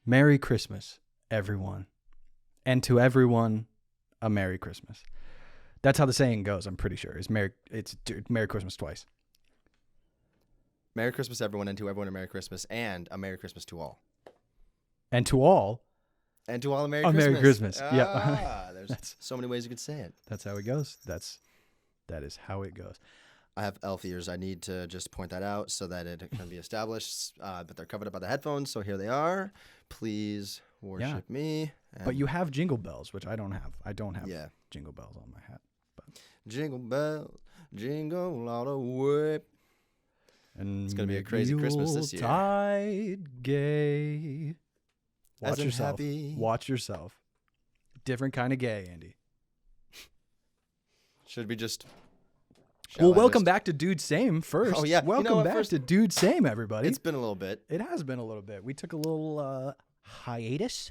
Merry Christmas, everyone. And to everyone, a Merry Christmas. That's how the saying goes, I'm pretty sure. It's Merry Christmas twice. Merry Christmas, everyone, and to everyone a Merry Christmas, and a Merry Christmas to all. And to all. And to all a Merry Christmas. Merry Christmas. Yeah. There's so many ways you could say it. That's how it goes. That is how it goes. I have elf ears. I need to just point that out so that it can be established. But they're covered up by the headphones, so here they are. Please worship me. But you have jingle bells, which I don't have. I don't have jingle bells on my hat. But. Jingle bells, jingle all the way. And it's going to be a crazy Christmas this year. Tide gay. Watch yourself. Happy. Watch yourself. Different kind of gay, Andy. Should we just... Well, welcome back to Dude Same first. Oh, yeah. Welcome back to Dude Same, everybody. It's been a little bit. It has been a little bit. We took a little hiatus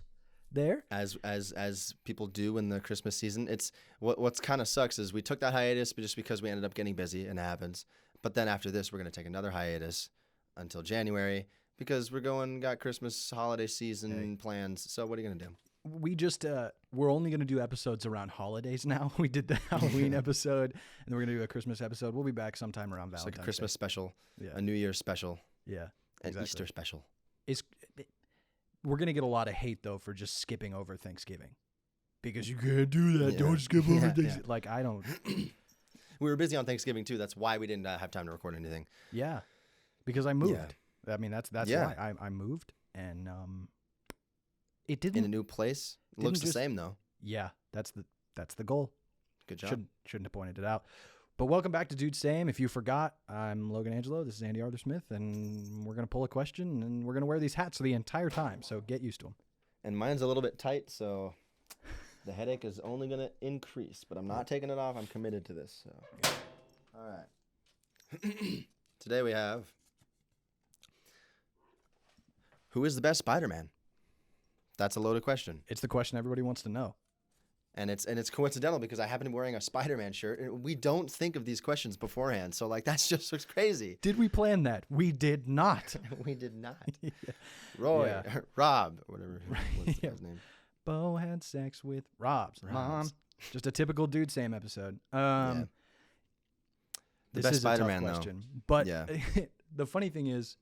there. As people do in the Christmas season. It's what's kind of sucks is we took that hiatus just because we ended up getting busy, and it happens. But then after this, we're going to take another hiatus until January because got Christmas holiday season plans. So what are you going to do? We just we're only going to do episodes around holidays now. We did the Halloween episode, and we're going to do a Christmas episode. We'll be back sometime around Valentine's Day. Like a Christmas special, yeah. A New Year's special, yeah, an Easter special. We're going to get a lot of hate, though, for just skipping over Thanksgiving. Because you can't do that. Yeah. Don't skip over Thanksgiving. Yeah. Like, I don't... We were busy on Thanksgiving, too. That's why we didn't have time to record anything. Yeah, because I moved. Yeah. I mean, that's why I moved, and... It didn't in a new place. Looks the same though. Yeah, that's the goal. Good job. Shouldn't have pointed it out. But welcome back to Dude Same. If you forgot, I'm Logan Angelo. This is Andy Arthur Smith, and we're gonna pull a question, and we're gonna wear these hats the entire time. So get used to them. And mine's a little bit tight, so the headache is only gonna increase. But I'm not taking it off. I'm committed to this. So, all right. Today we have who is the best Spider-Man? That's a loaded question. It's the question everybody wants to know. And it's coincidental because I happen to be wearing a Spider-Man shirt. And we don't think of these questions beforehand. So, that's just looks crazy. Did we plan that? We did not. We did not. Yeah. Roy, Rob, or whatever. What's his name? Bo had sex with Rob's mom. Just a typical Dude Same episode. The best Spider-Man, though. But the funny thing is,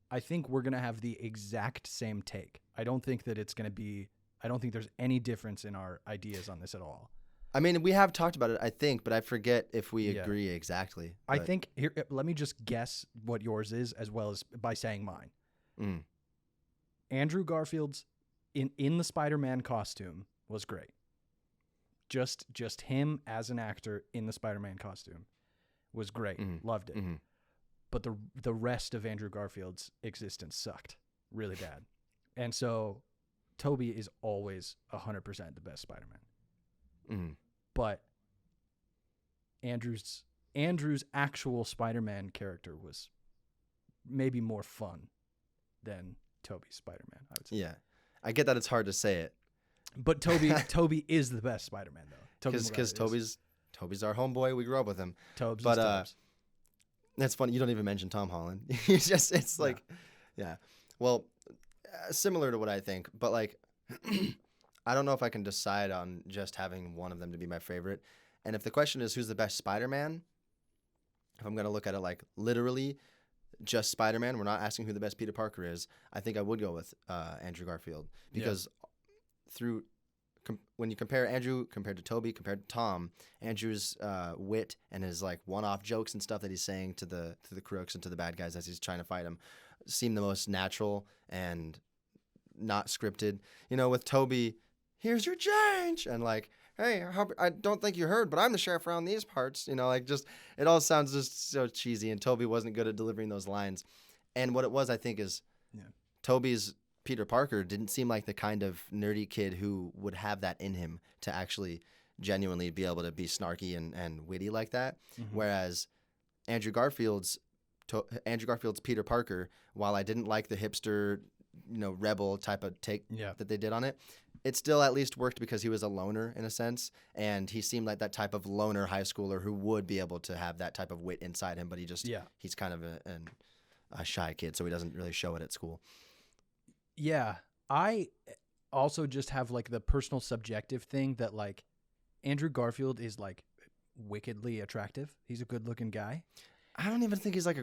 I think we're going to have the exact same take. I don't think there's any difference in our ideas on this at all. I mean, we have talked about it, but I forget if we agree exactly. I think, let me just guess what yours is as well as by saying mine. Mm. Andrew Garfield's in the Spider-Man costume was great. Just him as an actor in the Spider-Man costume was great. Mm-hmm. Loved it. Mm-hmm. But the rest of Andrew Garfield's existence sucked really bad. And so Toby is always 100% the best Spider-Man. Mm-hmm. But Andrew's actual Spider-Man character was maybe more fun than Toby's Spider-Man, I would say. Yeah. I get that it's hard to say it. But Toby is the best Spider-Man, though. Because Toby's our homeboy. We grew up with him. Tobes. That's funny. You don't even mention Tom Holland. Well, similar to what I think, but I don't know if I can decide on just having one of them to be my favorite. And if the question is who's the best Spider-Man, if I'm going to look at it literally just Spider-Man, we're not asking who the best Peter Parker is, I think I would go with Andrew Garfield. Because when you compare Andrew compared to Toby, compared to Tom, Andrew's wit and his one-off jokes and stuff that he's saying to the crooks and to the bad guys as he's trying to fight them seem the most natural and not scripted. With Toby, here's your change, and hey, I don't think you heard, but I'm the sheriff around these parts. It all sounds just so cheesy, and Toby wasn't good at delivering those lines. And what it was, I think, is Toby's Peter Parker didn't seem like the kind of nerdy kid who would have that in him to actually genuinely be able to be snarky and witty like that. Mm-hmm. Whereas Andrew Garfield's Peter Parker, while I didn't like the hipster, rebel type of take that they did on it, it still at least worked because he was a loner in a sense, and he seemed like that type of loner high schooler who would be able to have that type of wit inside him, but he's kind of a shy kid, so he doesn't really show it at school. Yeah, I also just have like the personal subjective thing that like Andrew Garfield is like wickedly attractive. He's a good looking guy. I don't even think he's like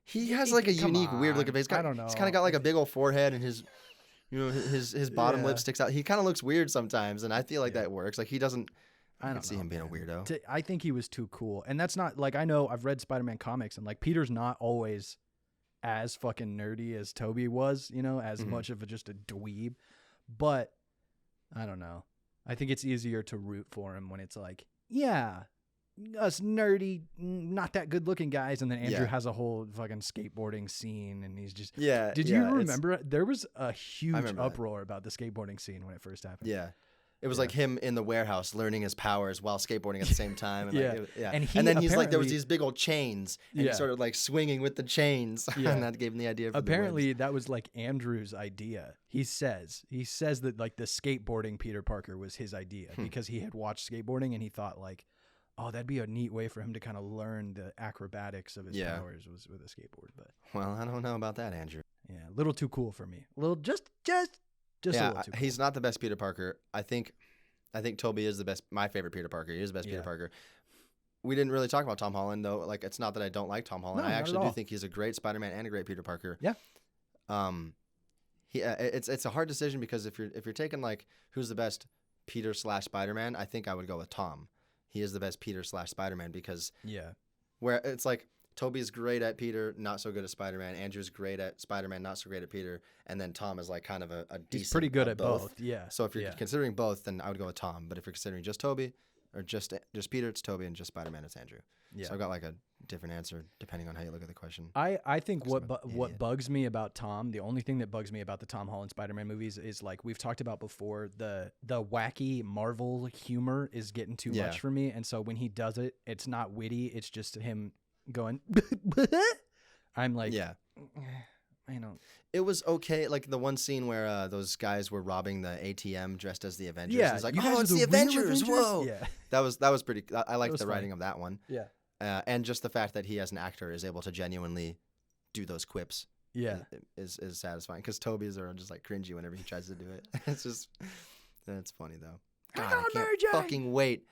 he has like a unique weird look of face. I don't know. He's kind of got like a big old forehead, and his bottom lip sticks out. He kind of looks weird sometimes, and I feel like that works. Like he doesn't. I don't see him being a weirdo. I think he was too cool, and that's not like, I know I've read Spider-Man comics, and like Peter's not always as fucking nerdy as Toby was, as much of just a dweeb. But I don't know. I think it's easier to root for him when it's like, yeah, us nerdy, not that good looking guys, and then Andrew has a whole fucking skateboarding scene, and he's just Did you remember? There was a huge uproar about the skateboarding scene when it first happened. Yeah. It was like him in the warehouse learning his powers while skateboarding at the same time. And And then he's like, there was these big old chains, and he started like swinging with the chains, and that gave him the idea. Apparently, that was like Andrew's idea. He says that like the skateboarding Peter Parker was his idea because he had watched skateboarding and he thought like, oh, that'd be a neat way for him to kind of learn the acrobatics of his powers was with a skateboard. But I don't know about that, Andrew. Yeah, a little too cool for me. A little just a little too cool. He's not the best Peter Parker. I think Toby is the best. My favorite Peter Parker. He is the best Peter Parker. We didn't really talk about Tom Holland though. Like, it's not that I don't like Tom Holland. No, I actually do think he's a great Spider-Man and a great Peter Parker. Yeah. It's a hard decision because if you're taking like who's the best Peter / Spider-Man, I think I would go with Tom. He is the best Peter / Spider-Man because where it's like Toby's great at Peter, not so good at Spider-Man. Andrew's great at Spider-Man, not so great at Peter, and then Tom is like kind of a decent. He's pretty good at both. Yeah. So if you're considering both, then I would go with Tom. But if you're considering just Toby or just Peter, it's Toby, and just Spider-Man, it's Andrew. Yeah. So I've got like a different answer depending on how you look at the question. I think what bugs me about Tom, the only thing that bugs me about the Tom Holland Spider-Man movies is like we've talked about before, the wacky Marvel humor is getting too much for me, and so when he does it, it's not witty. It's just him going. I'm like, I don't. It was okay, like the one scene where those guys were robbing the ATM dressed as the Avengers. Yeah, it's like, it's the Avengers! Whoa! Yeah. That was pretty. I liked the writing of that one. Yeah. And just the fact that he, as an actor, is able to genuinely do those quips. Yeah. Is satisfying because Toby's are just like cringy whenever he tries to do it. It's funny though. God, I can't fucking wait.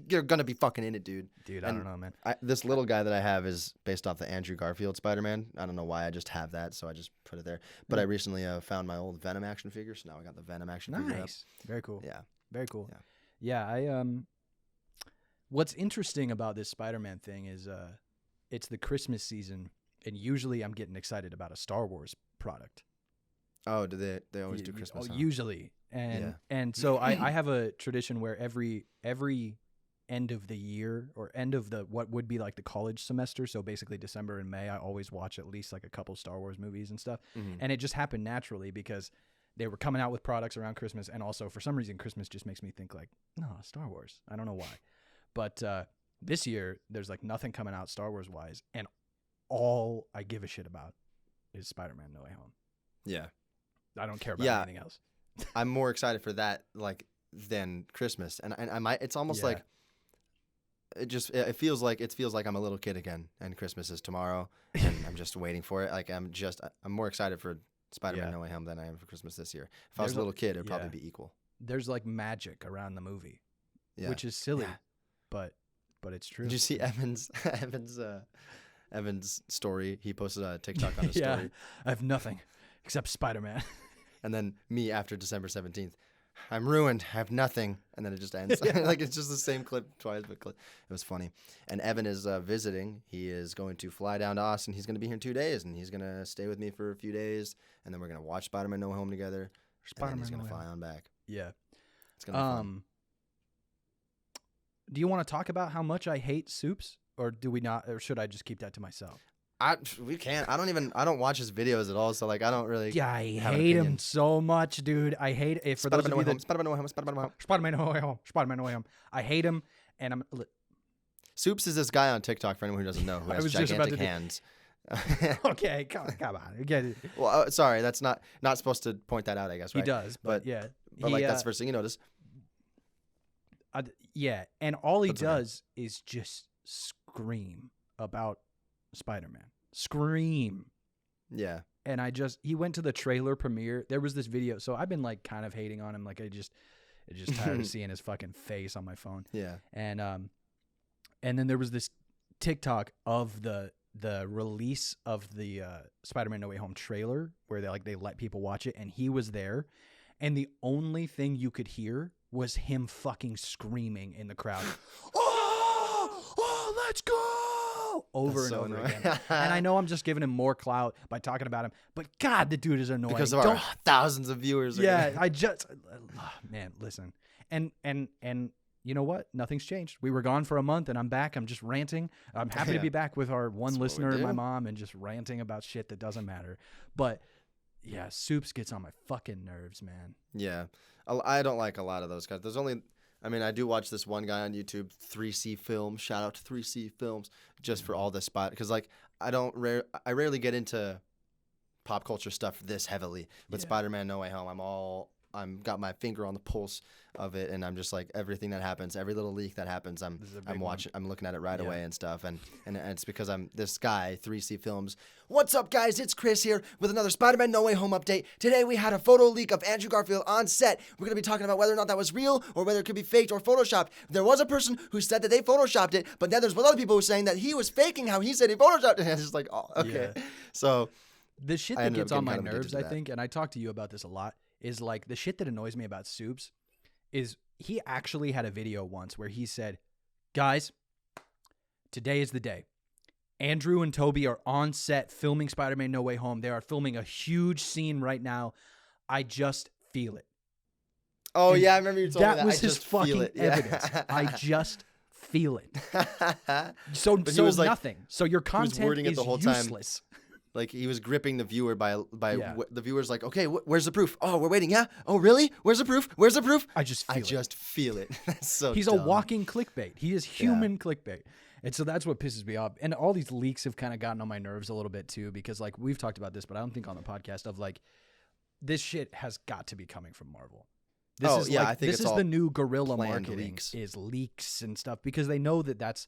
You're gonna be fucking in it, dude. Dude, I don't know, man. This little guy that I have is based off the Andrew Garfield Spider-Man. I don't know why, I just have that, so I just put it there. But I recently found my old Venom action figure, so now I got the Venom action figure up. Nice. Very cool. Yeah. Very cool. Yeah, what's interesting about this Spider-Man thing is it's the Christmas season, and usually I'm getting excited about a Star Wars product. Oh, do they always do Christmas? Usually. And so I have a tradition where every end of the year or end of the what would be like the college semester, so basically December and May, I always watch at least like a couple Star Wars movies and stuff. And it just happened naturally because they were coming out with products around Christmas, and also for some reason Christmas just makes me think like, no, Star Wars. I don't know why. But this year there's like nothing coming out Star Wars wise, and all I give a shit about is Spider-Man No Way Home. Yeah. I don't care about anything else. I'm more excited for that than Christmas. And I might, it's almost like it feels like I'm a little kid again, and Christmas is tomorrow, and I'm just waiting for it. Like I'm more excited for Spider-Man No Way Home than I am for Christmas this year. If I was a little kid, it'd probably be equal. There's like magic around the movie, which is silly, but it's true. Did you see Evan's story? He posted a TikTok on his story. I have nothing except Spider-Man. And then me after December 17th. I'm ruined. I have nothing. And then it just ends. Like it's just the same clip twice, but it was funny. And Evan is visiting. He is going to fly down to Austin. He's going to be here in 2 days, and he's going to stay with me for a few days. And then we're going to watch Spider-Man No Way Home together. And then he's going to fly on back. Yeah. It's going to be fun. Do you want to talk about how much I hate soups, or do we not? Or should I just keep that to myself? We can't. I don't watch his videos at all. So like, I don't really. Yeah, I have an hate opinion. him so much, dude. I hate it. For those of you that Spider-Man No Way Home. I hate him, and I'm. Soups is this guy on TikTok for anyone who doesn't know who has gigantic hands. Okay, come on. Get it. Well, sorry, that's not supposed to point that out, I guess, right? He does, but yeah. But like that's the first thing you notice. Yeah, and all he does is just scream about Spider-Man. Scream. Yeah. And he went to the trailer premiere. There was this video, so I've been like kind of hating on him. Like I just tired of seeing his fucking face on my phone. Yeah. And then there was this TikTok of the release of the Spider-Man No Way Home trailer where they let people watch it, and he was there, and the only thing you could hear was him fucking screaming in the crowd. Oh, let's go! Over and over again. And I know I'm just giving him more clout by talking about him, but God, the dude is annoying. Because of our thousands of viewers. Yeah, man, listen. And you know what? Nothing's changed. We were gone for a month, and I'm back. I'm just ranting. I'm happy to be back with our one listener, my mom, and just ranting about shit that doesn't matter. But yeah, Soups gets on my fucking nerves, man. Yeah, I don't like a lot of those guys. I do watch this one guy on YouTube, 3C Films. Shout out to 3C Films, just for all this spot. Because like I rarely get into pop culture stuff this heavily. But Spider-Man No Way Home, I'm got my finger on the pulse of it, and I'm just like everything that happens, every little leak that happens, I'm watching, I'm looking at it right away and stuff, and it's because I'm this guy, 3C Films. What's up, guys? It's Chris here with another Spider-Man No Way Home update. Today we had a photo leak of Andrew Garfield on set. We're gonna be talking about whether or not that was real or whether it could be faked or photoshopped. There was a person who said that they photoshopped it, but then there's other people who were saying that he was faking how he said he photoshopped it. And it's just like, oh, okay. Yeah. So the shit that gets on my nerves, I think, and I talk to you about this a lot, is like the shit that annoys me about Soups is he actually had a video once where he said, guys, today is the day. Andrew and Toby are on set filming Spider-Man No Way Home. They are filming a huge scene right now. I just feel it. Oh, and yeah, I remember you told me that. That was his fucking evidence. I just feel it. So nothing. So your content is useless. Like he was gripping the viewer by the viewer's like, okay, where's the proof? Oh, we're waiting. Yeah. Oh, really? Where's the proof? Where's the proof? I just feel it. That's so He's dumb. A walking clickbait. He is human clickbait. And so that's what pisses me off. And all these leaks have kind of gotten on my nerves a little bit too, because like we've talked about this, but I don't think on the podcast of like this shit has got to be coming from Marvel. I think this is the new guerrilla marketing is leaks and stuff, because they know that that's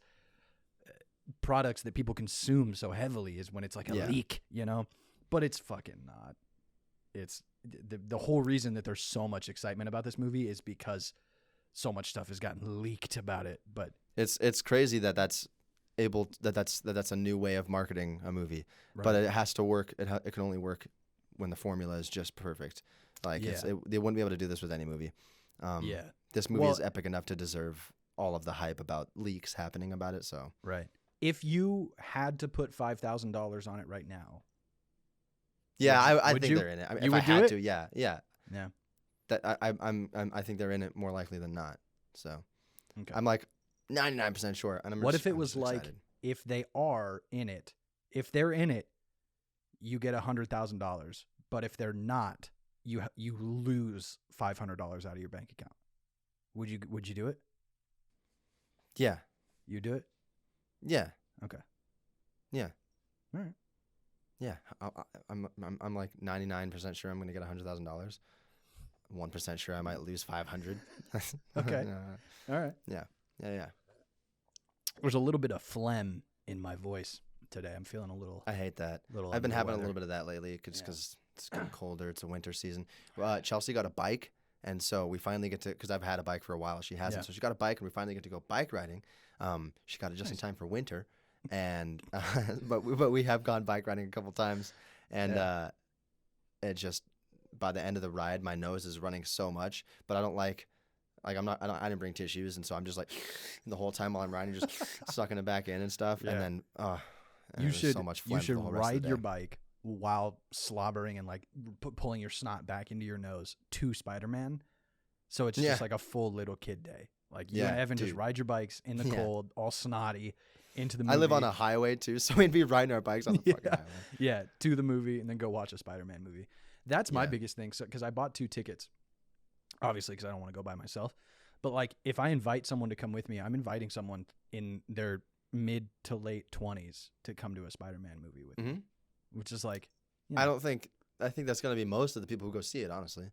products that people consume so heavily is when it's like a leak, you know, but it's fucking not. It's the whole reason that there's so much excitement about this movie is because so much stuff has gotten leaked about it. But it's crazy that's a new way of marketing a movie, right. But it has to work. It can only work when the formula is just perfect. Like they wouldn't be able to do this with any movie. This movie is epic enough to deserve all of the hype about leaks happening about it. So right. If you had to put $5,000 on it right now, I think they're in it. I mean, if I had to, yeah. That I think they're in it more likely than not. So I'm like 99% sure. And what if it was like if they are in it, if they're in it, you get $100,000, but if they're not, you lose $500 out of your bank account. Would you do it? Yeah. You do it? Yeah. Okay. Yeah. All right. Yeah. I'm like 99% sure I'm going to get $100,000. 1% sure I might lose 500. Okay. All right. Yeah. There's a little bit of phlegm in my voice today. I'm feeling a little. I hate that. I've been having a little bit of that lately because it's getting colder. It's a winter season. Chelsea got a bike, and so we finally get to, because I've had a bike for a while. She hasn't, so she got a bike, and we finally get to go bike riding. She got it just in time for winter, and but we have gone bike riding a couple times, and it just, by the end of the ride, my nose is running so much, but I don't like I didn't bring tissues, and so I'm just like the whole time while I'm riding, just sucking it back in and stuff, and then you should ride your bike while slobbering and like pulling your snot back into your nose to Spider-Man. So it's just like a full little kid day. Like you and Evan just ride your bikes in the cold, all snotty, into the movie. I live on a highway too, so we'd be riding our bikes on the fucking highway. Yeah, to the movie and then go watch a Spider-Man movie. That's my biggest thing. So, because I bought 2 tickets, obviously, because I don't want to go by myself. But like, if I invite someone to come with me, I'm inviting someone in their mid to late 20s to come to a Spider-Man movie with me, which is like, I think that's gonna be most of the people who go see it. Honestly.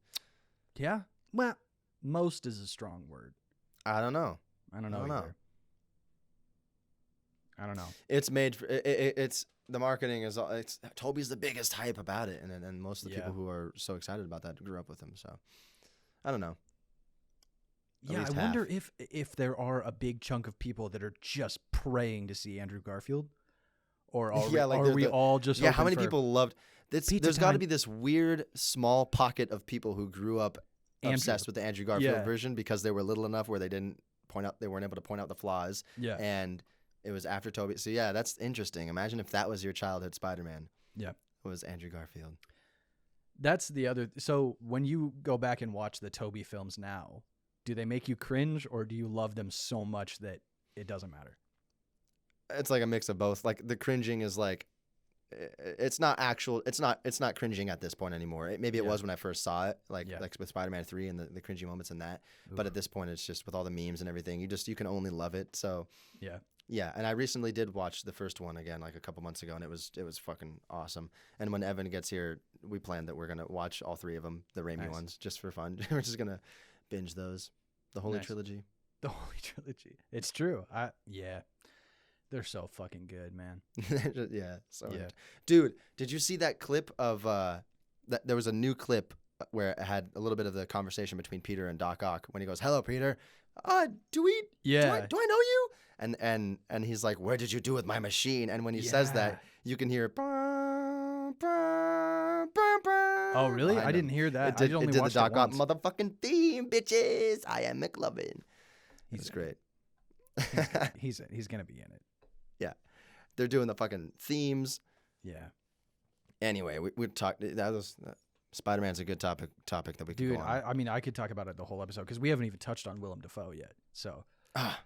Yeah. Well, most is a strong word. I don't know. I don't know either. I don't know. It's made for it's the marketing is it's Toby's the biggest hype about it, and most of the people who are so excited about that grew up with him. So I don't know. Yeah, I wonder if there are a big chunk of people that are just praying to see Andrew Garfield, or are we all just how many people loved this? There's got to be this weird small pocket of people who grew up obsessed with the Andrew Garfield version because they were little enough where they weren't able to point out the flaws. Yeah, and it was after Toby. So yeah, that's interesting. Imagine if that was your childhood Spider-Man. Yeah, it was Andrew Garfield. That's the other. So when you go back and watch the Toby films now, do they make you cringe or do you love them so much that it doesn't matter? It's like a mix of both. Like the cringing is like, it's not cringing at this point anymore. Maybe it was when I first saw it, like with Spider-Man 3 and the cringy moments in that. Ooh. But at this point, it's just with all the memes and everything, you can only love it. So yeah. And I recently did watch the first one again, like a couple months ago, and it was fucking awesome. And when Evan gets here, we plan that we're gonna watch all 3 of them, the Raimi ones, just for fun. We're just gonna binge those, the Holy Trilogy. The Holy Trilogy. It's true. They're so fucking good, man. Good. Dude, did you see that clip of that? There was a new clip where it had a little bit of the conversation between Peter and Doc Ock when he goes, "Hello, Peter. Do I know you?" And he's like, "Where did you do with my machine?" And when he says that, you can hear. Oh, really? I didn't hear that. It did the Doc Ock motherfucking theme, bitches. I am McLovin. He's great. He's gonna be in it. Yeah, they're doing the fucking themes. Yeah. Anyway, we talked. Spider-Man's a good topic that we could go on. I mean, I could talk about it the whole episode because we haven't even touched on Willem Dafoe yet. So.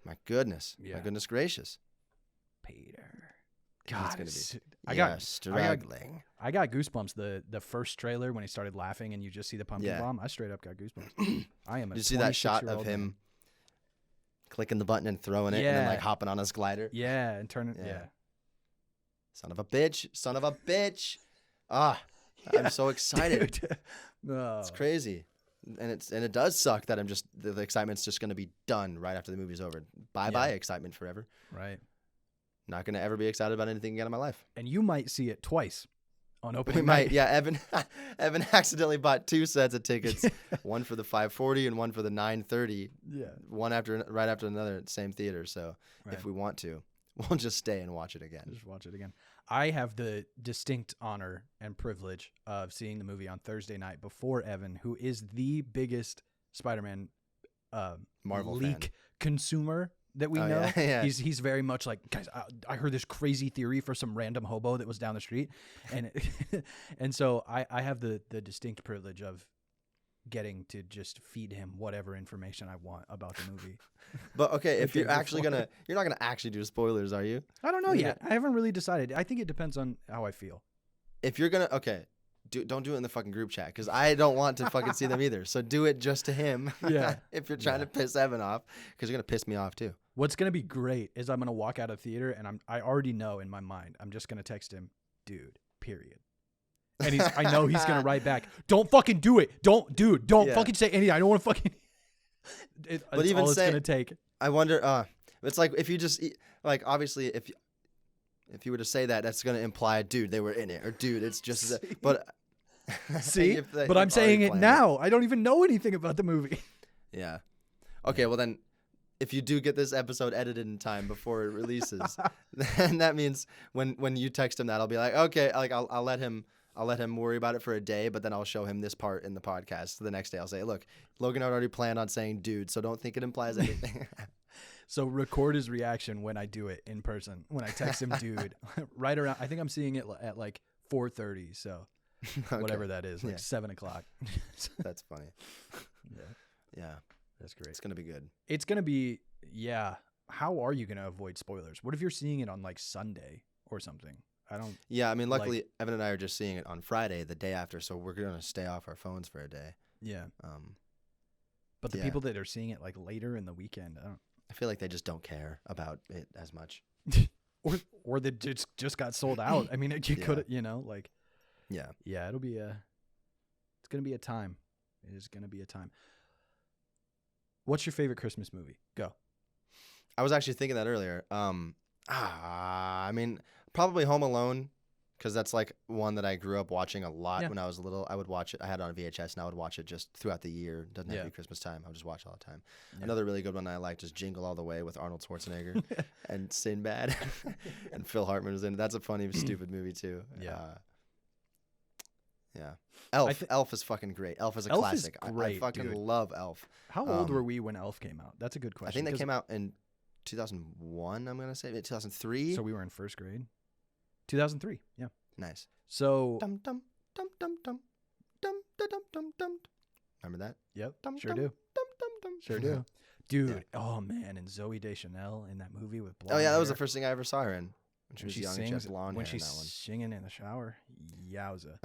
My goodness. Yeah. My goodness gracious. Peter. God, struggling. I got goosebumps. The first trailer when he started laughing and you just see the pumpkin bomb. I straight up got goosebumps. I am. Did you see that shot of him clicking the button and throwing it and then like hopping on his glider? Yeah, and turning. Yeah. Son of a bitch. I'm so excited. It's crazy. And it does suck that the excitement's just going to be done right after the movie's over. Bye excitement forever. Right. Not going to ever be excited about anything again in my life. And you might see it twice on opening night. We might. Yeah, Evan accidentally bought 2 sets of tickets, one for the 5:40 and one for the 9:30. Yeah. One right after another at the same theater. So if we want to, we'll just stay and watch it again. Just watch it again. I have the distinct honor and privilege of seeing the movie on Thursday night before Evan, who is the biggest Spider-Man Marvel leak fan. Consumer that we know. Yeah. He's very much like, guys, I heard this crazy theory for some random hobo that was down the street. And so I have the distinct privilege of getting to just feed him whatever information I want about the movie. But okay, if you're actually you're not gonna actually do spoilers, are you? I don't know yet. I haven't really decided. I think it depends on how I feel. If you're gonna, don't do it in the fucking group chat because I don't want to fucking see them either. So do it just to him. Yeah. If you're trying to piss Evan off, because you're gonna piss me off too. What's gonna be great is I'm gonna walk out of theater and I already know in my mind I'm just gonna text him, dude. Period. And I know he's gonna write back, don't fucking do it. Don't fucking say anything. I don't want to fucking. But even all it's gonna take. I wonder. It's like if you just like obviously if you were to say that, that's gonna imply, dude, they were in it, or dude, it's just. But see, but I'm saying it now. I don't even know anything about the movie. Yeah. Okay. Well then, if you do get this episode edited in time before it releases, then that means when you text him that, I'll be like, okay, like I'll let him worry about it for a day, but then I'll show him this part in the podcast. So the next day I'll say, look, Logan already planned on saying dude, so don't think it implies anything. So record his reaction when I do it in person. When I text him dude, right around, I think I'm seeing it at like 4:30. So whatever that is, like 7 o'clock. That's funny. Yeah. That's great. It's going to be good. It's going to be, yeah. how are you going to avoid spoilers? What if you're seeing it on like Sunday or something? I don't. Yeah, I mean, luckily Evan and I are just seeing it on Friday, the day after, so we're gonna stay off our phones for a day. Yeah. But the people that are seeing it like later in the weekend, I feel like they just don't care about it as much. or they just got sold out. I mean, you could, like. Yeah. Yeah, it's gonna be a time. It is gonna be a time. What's your favorite Christmas movie? Go. I was actually thinking that earlier. I mean, probably Home Alone, because that's like one that I grew up watching a lot when I was little. I would watch it. I had it on VHS, and I would watch it just throughout the year. It doesn't have to be Christmas time. I would just watch it all the time. Yeah. Another really good one I liked is Jingle All the Way with Arnold Schwarzenegger and Sinbad, and Phil Hartman was in it. That's a funny, stupid movie too. Yeah. Yeah. Elf is fucking great. Elf is a classic. Is great, I fucking dude. love Elf. How old were we when Elf came out? That's a good question. I think that came out in 2001, I'm going to say. 2003. So we were in first grade. 2003. Yeah. Nice. So. Dum dum dum dum dum dum dum dum dum. Remember that? Yep. Dum, sure dum, do. Dum dum dum. Sure do. Dude. Yeah. Oh man, and Zoe Deschanel in that movie with blonde. Oh yeah, that was hair. the first thing I ever saw her in. When she was young and she had blonde when hair in that she's one. singing in the shower. Yowza.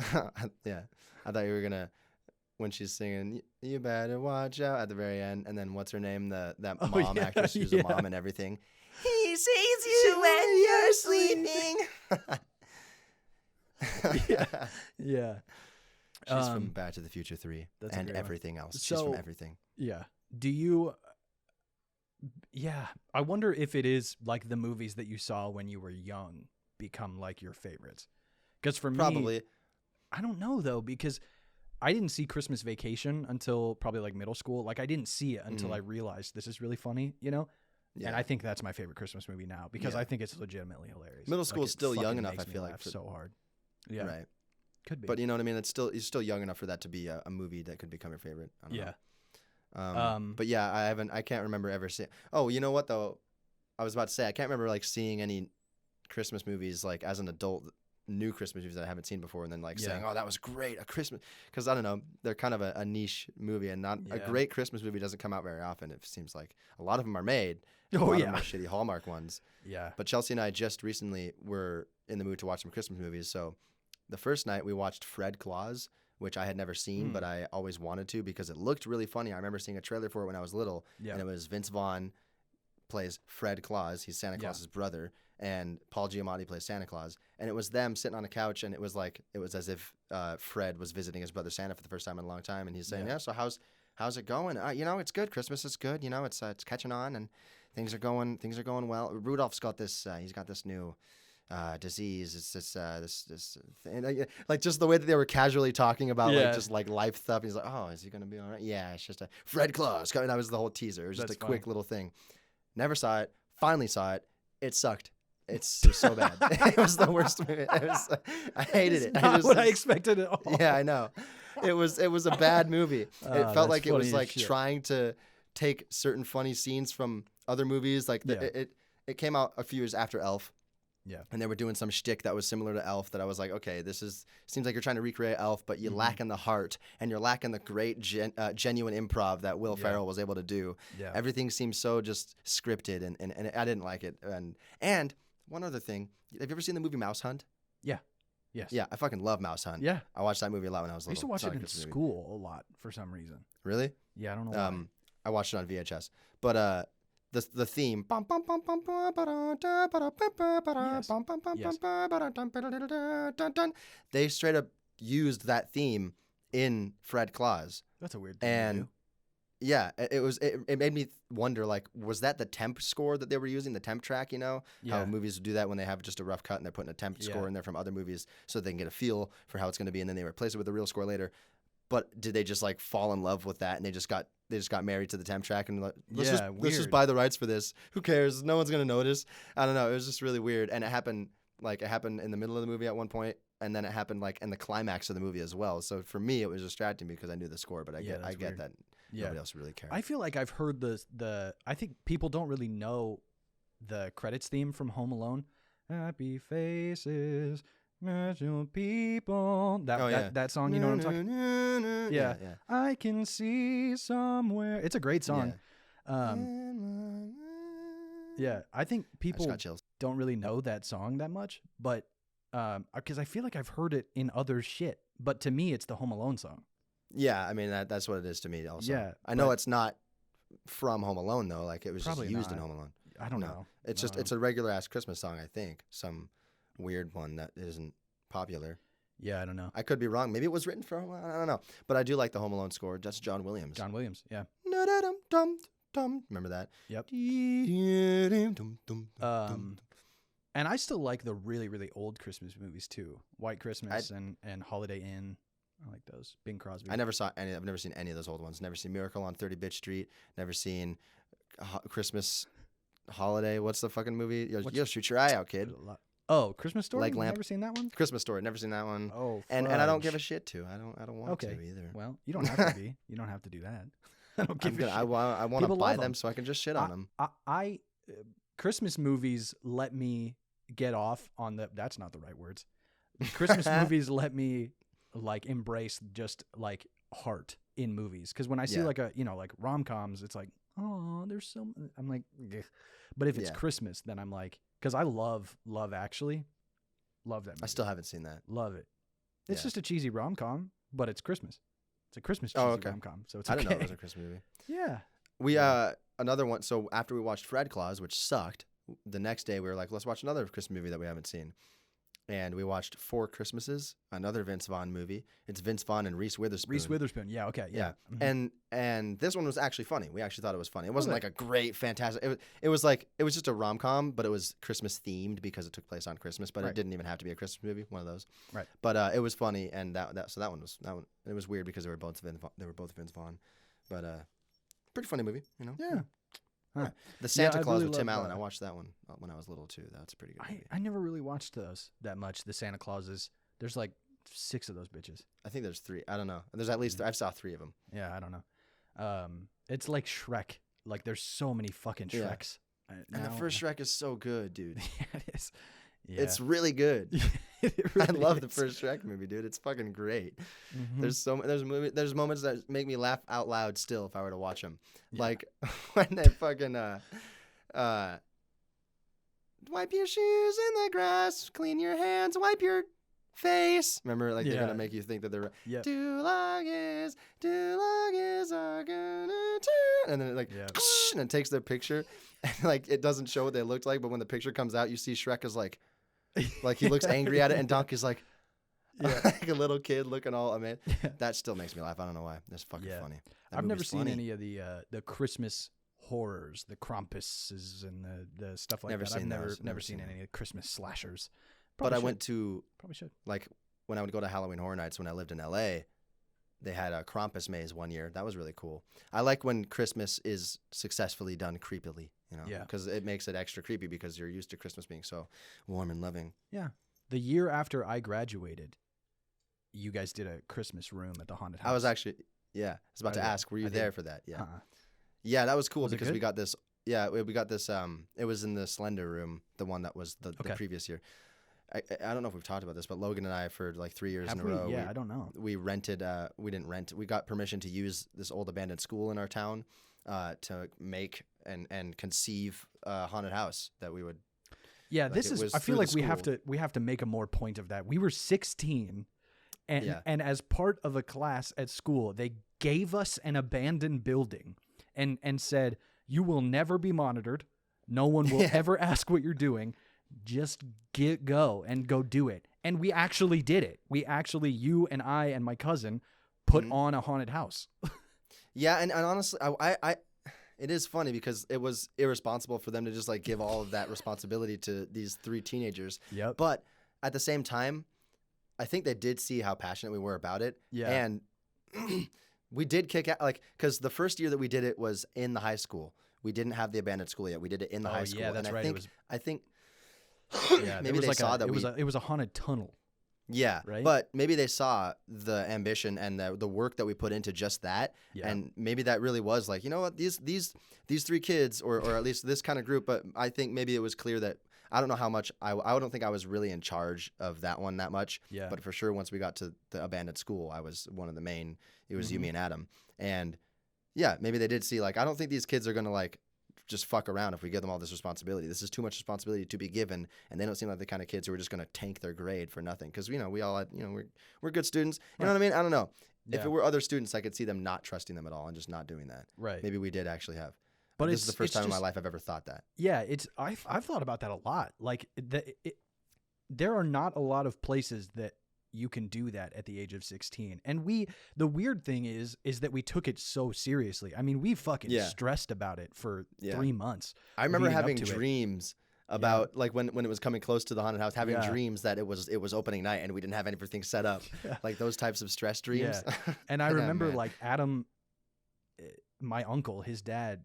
Yeah. I thought you were gonna when she's singing "You Better Watch Out" at the very end, and then what's her name? That mom actress who's a mom and everything. He sees you when you're sleeping. Yeah. She's from Back to the Future 3 and everything else. She's from everything. Yeah. Do you? Yeah. I wonder if it is like the movies that you saw when you were young become like your favorites. Because for me, probably. I don't know though, because I didn't see Christmas Vacation until probably like middle school. Like I didn't see it until I realized this is really funny, Yeah. And I think that's my favorite Christmas movie now because I think it's legitimately hilarious. Middle school is still young enough, I feel like. So hard. Yeah. Right. Could be. But you know what I mean? You're still young enough for that to be a movie that could become your favorite. I don't know. But yeah, I can't remember ever seeing. Oh, you know what though? I was about to say I can't remember like seeing any Christmas movies like as an adult, new Christmas movies that I haven't seen before, and then like saying, "Oh, that was great, a Christmas." Because I don't know, they're kind of a niche movie, and not a great Christmas movie doesn't come out very often. It seems like a lot of them are made. A lot of them are shitty Hallmark ones. Yeah. But Chelsea and I just recently were in the mood to watch some Christmas movies, so the first night we watched Fred Claus, which I had never seen, but I always wanted to because it looked really funny. I remember seeing a trailer for it when I was little, and it was Vince Vaughn plays Fred Claus. He's Santa Claus's brother, and Paul Giamatti plays Santa Claus. And it was them sitting on a couch, and it was as if Fred was visiting his brother Santa for the first time in a long time, and he's saying, "Yeah, so how's it going? It's good. Christmas is good. It's catching on, and things are going well. Rudolph's got this. He's got this new." Disease. It's this thing. Like just the way that they were casually talking about like just like life stuff. He's like, "Oh, is he gonna be all right?" Yeah, it's just a Fred Claus. And that was the whole teaser. It was just a quick little thing. Never saw it. Finally saw it. It sucked. It was so bad. It was the worst movie. I hated it. Not what I expected at all. Yeah, I know. It was a bad movie. It felt like it was like trying to take certain funny scenes from other movies. Like it came out a few years after Elf. Yeah. And they were doing some shtick that was similar to Elf that I was like, okay, seems like you're trying to recreate Elf, but you lack in the heart and you're lacking the great genuine improv that Will Ferrell was able to do. Yeah. Everything seems so just scripted and I didn't like it. And one other thing, have you ever seen the movie Mouse Hunt? Yeah. Yes. Yeah, I fucking love Mouse Hunt. Yeah. I watched that movie a lot when I was little. I used to watch it in school a lot for some reason. Really? Yeah, I don't know why. I watched it on VHS. But the theme they straight up used that theme in Fred Claus. That's a weird thing to do. Yeah, it made me wonder, like, was that the temp score that they were using, the temp track, how movies would do that when they have just a rough cut and they're putting a temp score in there from other movies so they can get a feel for how it's going to be, and then they replace it with a real score later. But did they just like fall in love with that and they just got married to the temp track and like, let's just buy the rights for this. Who cares? No one's gonna notice. I don't know. It was just really weird, and it happened in the middle of the movie at one point, and then it happened like in the climax of the movie as well. So for me, it was distracting because I knew the score, but I get that nobody else really cared. I feel like I've heard the I think people don't really know the credits theme from Home Alone. Happy faces. Natural people. That song, you know what I'm talking? Yeah. I can see somewhere. It's a great song. Yeah, I think I just people got chills. don't really know that song that much, but because I feel like I've heard it in other shit. But to me, it's the Home Alone song. Yeah, I mean that's what it is to me. Also, Yeah, I know it's not from Home Alone though. Like it was just Probably used in not. Home Alone. I don't No, know. it's just it's a regular ass Christmas song. I think some weird one that isn't popular. Yeah, I don't know. I could be wrong. Maybe it was written for Home Alone. I don't know. But I do like the Home Alone score. That's John Williams. John Williams. Yeah. Remember that? Yep. And I still like the really, really old Christmas movies too. White Christmas and Holiday Inn. I like those. Bing Crosby. I've never seen any of those old ones. Never seen Miracle on 30 Bitch Street. Never seen Christmas Holiday. What's the fucking movie? You'll shoot your eye out, kid. Oh, Christmas Story. Like You've Lamp. Never seen that one? Christmas Story. Never seen that one. Oh, and I don't fudge. give a shit to. I don't want to either. Well, you don't have to be. You don't have to do that. I don't give a shit. I want to People buy love them so I can just shit on them. Christmas movies let me get off on the. That's not the right words. Christmas movies let me like embrace just like heart in movies, because when I see like like rom-coms, it's like, oh, there's so. I'm like, ugh. But if it's Christmas, then I'm like, because I love Actually, love that movie. I still haven't seen that. Love it. It's just a cheesy rom-com, but it's Christmas. It's a Christmas cheesy rom-com, so it's okay. I didn't know it was a Christmas movie. Yeah. We another one. So after we watched Fred Claus, which sucked, the next day we were like, let's watch another Christmas movie that we haven't seen. And we watched Four Christmases, another Vince Vaughn movie. It's Vince Vaughn and Reese Witherspoon. Reese Witherspoon, yeah, okay, yeah. Mm-hmm. And this one was actually funny. We actually thought it was funny. It wasn't like a great, fantastic. It was just a rom-com, but it was Christmas themed because it took place on Christmas. But it didn't even have to be a Christmas movie. One of those. Right. But it was funny, and that one. It was weird because they were both Vince Vaughn, but pretty funny movie, you know. Yeah. Huh. The Santa Claus with Tim Allen. I watched that one when I was little too. That's a pretty good movie. I never really watched those that much. The Santa Clauses. There's like 6 of those bitches. I think there's 3. I don't know. There's at least I saw 3 of them. Yeah, I don't know. It's like Shrek. Like there's so many fucking Shreks. And the first Shrek is so good, dude. Yeah, it is. Yeah. It's really good. Really I love the first Shrek movie, dude. It's fucking great. Mm-hmm. There's moments that make me laugh out loud still if I were to watch them. Yeah. Like when they fucking wipe your shoes in the grass, clean your hands, wipe your face. Remember, like they're gonna make you think that they're two luggies are gonna turn, and then it and it takes their picture, and like it doesn't show what they looked like, but when the picture comes out, you see Shrek is like he looks angry at it, and Donkey's like like a little kid looking all amazed. Yeah. That still makes me laugh. I don't know why. That's fucking funny. I've never seen any of the Christmas horrors, the Krampuses and the stuff like that. I've never seen any of the Christmas slashers. Probably but should. I went to probably should like when I would go to Halloween Horror Nights when I lived in LA. They had a Krampus maze one year. That was really cool. I like when Christmas is successfully done creepily, you know, because it makes it extra creepy because you're used to Christmas being so warm and loving. Yeah. The year after I graduated, you guys did a Christmas room at the haunted house. I was actually, I was about to ask, were you there for that? Yeah. Yeah, that was cool because we got this. Yeah, we got this. It was in the Slender room, the one that was the previous year. I don't know if we've talked about this, but Logan and I, for like 3 years in a row, I don't know. We rented. We didn't rent. We got permission to use this old abandoned school in our town to make and conceive a haunted house that we would. Yeah, like this is. I feel like we have to make a more point of that. We were 16, and as part of a class at school, they gave us an abandoned building, and said, "You will never be monitored. No one will ever ask what you're doing. Just go do it." And we actually did it. We actually, you and I and my cousin, put on a haunted house. Yeah, and honestly, I it is funny because it was irresponsible for them to just like give all of that responsibility to these 3 teenagers. Yep. But at the same time, I think they did see how passionate we were about it. Yeah. And we did kick out, like, because the first year that we did it was in the high school. We didn't have the abandoned school yet. We did it in the high school. Yeah, that's right. I think yeah, maybe they saw that it was a haunted tunnel. Yeah, right? But maybe they saw the ambition and the work that we put into just that, and maybe that really was like, you know what, these 3 kids, or at least this kind of group. But I think maybe it was clear that I don't know how much I don't think I was really in charge of that one that much. Yeah. But for sure, once we got to the abandoned school, I was one of the main. It was you, me, and Adam, and yeah, maybe they did see like I don't think these kids are gonna like just fuck around if we give them all this responsibility. This is too much responsibility to be given, and they don't seem like the kind of kids who are just going to tank their grade for nothing. Because we all had, we're good students. You know what I mean? I don't know. Yeah. If it were other students, I could see them not trusting them at all and just not doing that. Right. Maybe we did actually have. But this is the first time in my life I've ever thought that. Yeah, I've thought about that a lot. Like there are not a lot of places that you can do that at the age of 16. And the weird thing is that we took it so seriously. I mean, we fucking stressed about it for 3 months. I remember having dreams about like when it was coming close to the haunted house, having dreams that it was opening night and we didn't have everything set up. Like those types of stress dreams. Yeah. And I remember like Adam, my uncle, his dad,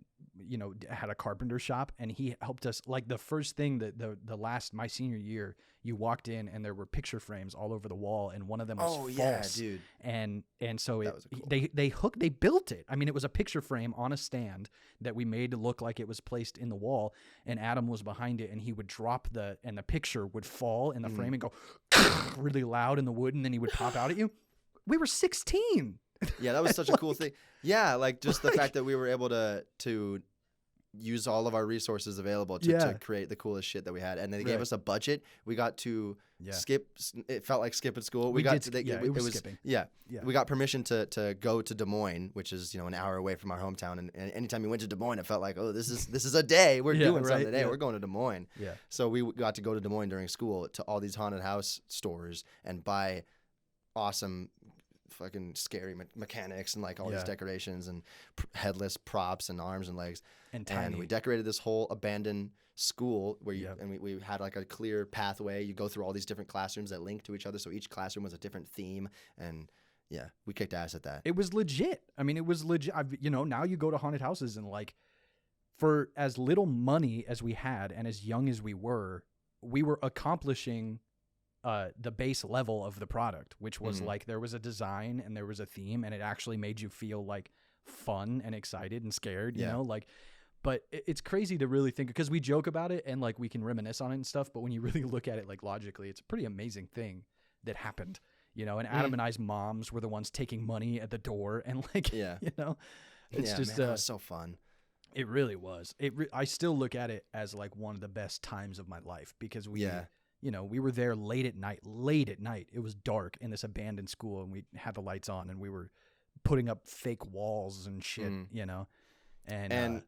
had a carpenter shop, and he helped us. Like the first thing that my senior year, you walked in and there were picture frames all over the wall, and one of them was false. Yeah, dude. And so cool. they built it. I mean, it was a picture frame on a stand that we made to look like it was placed in the wall, and Adam was behind it, and he would drop and the picture would fall in the frame and go really loud in the wood, and then he would pop out at you. We were 16. Yeah, that was such a cool thing. Yeah, like just the fact that we were able to use all of our resources available to create the coolest shit that we had. And they gave us a budget. We got to skip. It felt like skipping school. We got skipping. Yeah. We got permission to go to Des Moines, which is, an hour away from our hometown. And anytime we went to Des Moines, it felt like, oh, this is a day. We're doing something today. Yeah. We're going to Des Moines. Yeah. So we got to go to Des Moines during school to all these haunted house stores and buy awesome fucking scary mechanics and like all these decorations and headless props and arms and legs. And we decorated this whole abandoned school where we had like a clear pathway. You go through all these different classrooms that link to each other. So each classroom was a different theme. And yeah, we kicked ass at that. It was legit. I mean, it was legit. Now you go to haunted houses and like for as little money as we had and as young as we were accomplishing the base level of the product, which was like there was a design and there was a theme, and it actually made you feel like fun and excited and scared, you know, like. But it's crazy to really think, because we joke about it and like we can reminisce on it and stuff, but when you really look at it like logically, it's a pretty amazing thing that happened, and Adam and I's moms were the ones taking money at the door and like, it's just man, it was so fun. It really was. I still look at it as like one of the best times of my life, because we were there late at night. It was dark in this abandoned school, and we had the lights on, and we were putting up fake walls and shit, and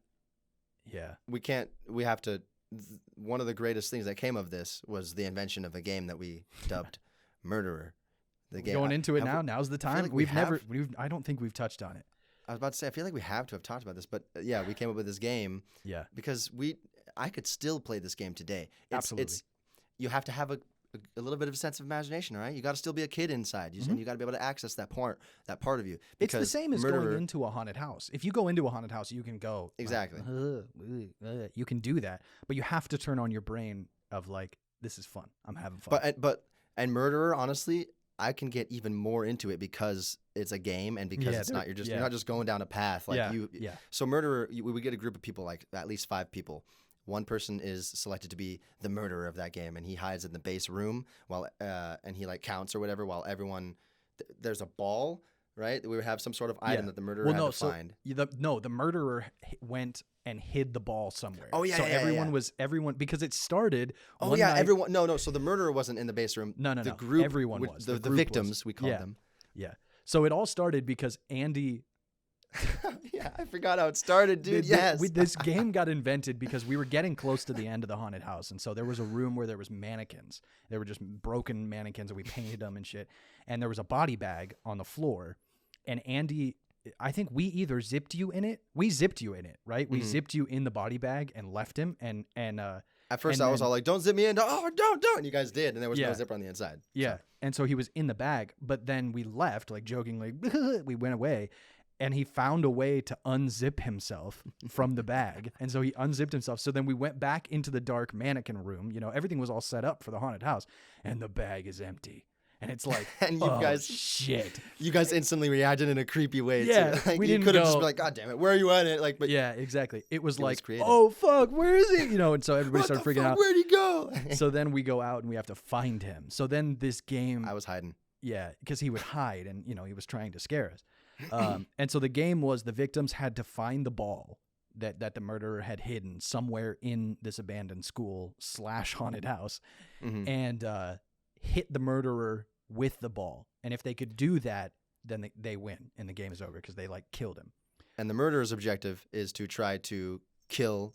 one of the greatest things that came of this was the invention of a game that we dubbed Murderer. The game. Going into it now. Now's the time. Like I don't think we've touched on it. I was about to say, I feel like we have to have talked about this, but yeah, we came up with this game. Yeah. Because I could still play this game today. Absolutely. You have to have a little bit of a sense of imagination, all right? You got to still be a kid inside, and you got to be able to access that part of you. It's the same as going into a haunted house. If you go into a haunted house, you can go exactly. Like, you can do that, but you have to turn on your brain of like, this is fun. I'm having fun. But Murderer, honestly, I can get even more into it because it's a game, and because it's not you're not just going down a path like So Murderer, we would get a group of people, like at least 5 people. One person is selected to be the murderer of that game, and he hides in the base room while and he like counts or whatever while everyone. There's a ball, right? We would have some sort of item that the murderer had to find. The murderer went and hid the ball somewhere. Oh yeah, so everyone because it started. Night, everyone. No. So the murderer wasn't in the base room. No. The group. Everyone was. The victims, we called them. Yeah. So it all started because Andy. Yeah, I forgot how it started, dude. This game got invented because we were getting close to the end of the haunted house, and so there was a room where there was mannequins. They were just broken mannequins, and we painted them and shit. And there was a body bag on the floor, and Andy, I think we either zipped you in it. We zipped you in it, right? We zipped you in the body bag and left him. And at first I was all like, "Don't zip me in!" Oh, don't! And you guys did, and there was no zipper on the inside. Yeah, and so he was in the bag, but then we left, like jokingly, we went away. And he found a way to unzip himself from the bag. And so he unzipped himself. So then we went back into the dark mannequin room. Everything was all set up for the haunted house. And the bag is empty. And it's like, and you guys, shit. You guys instantly reacted in a creepy way. Yeah, too. Like, we didn't could have just been like, God damn it, where are you at? Like, but yeah, exactly. It was like, oh, fuck, where is he? And so everybody started freaking out. Where'd he go? So then we go out and we have to find him. So then this game. I was hiding. Yeah, because he would hide and, he was trying to scare us. And so the game was the victims had to find the ball that the murderer had hidden somewhere in this abandoned school / haunted house, and hit the murderer with the ball. And if they could do that, then they win and the game is over because they like killed him. And the murderer's objective is to try to kill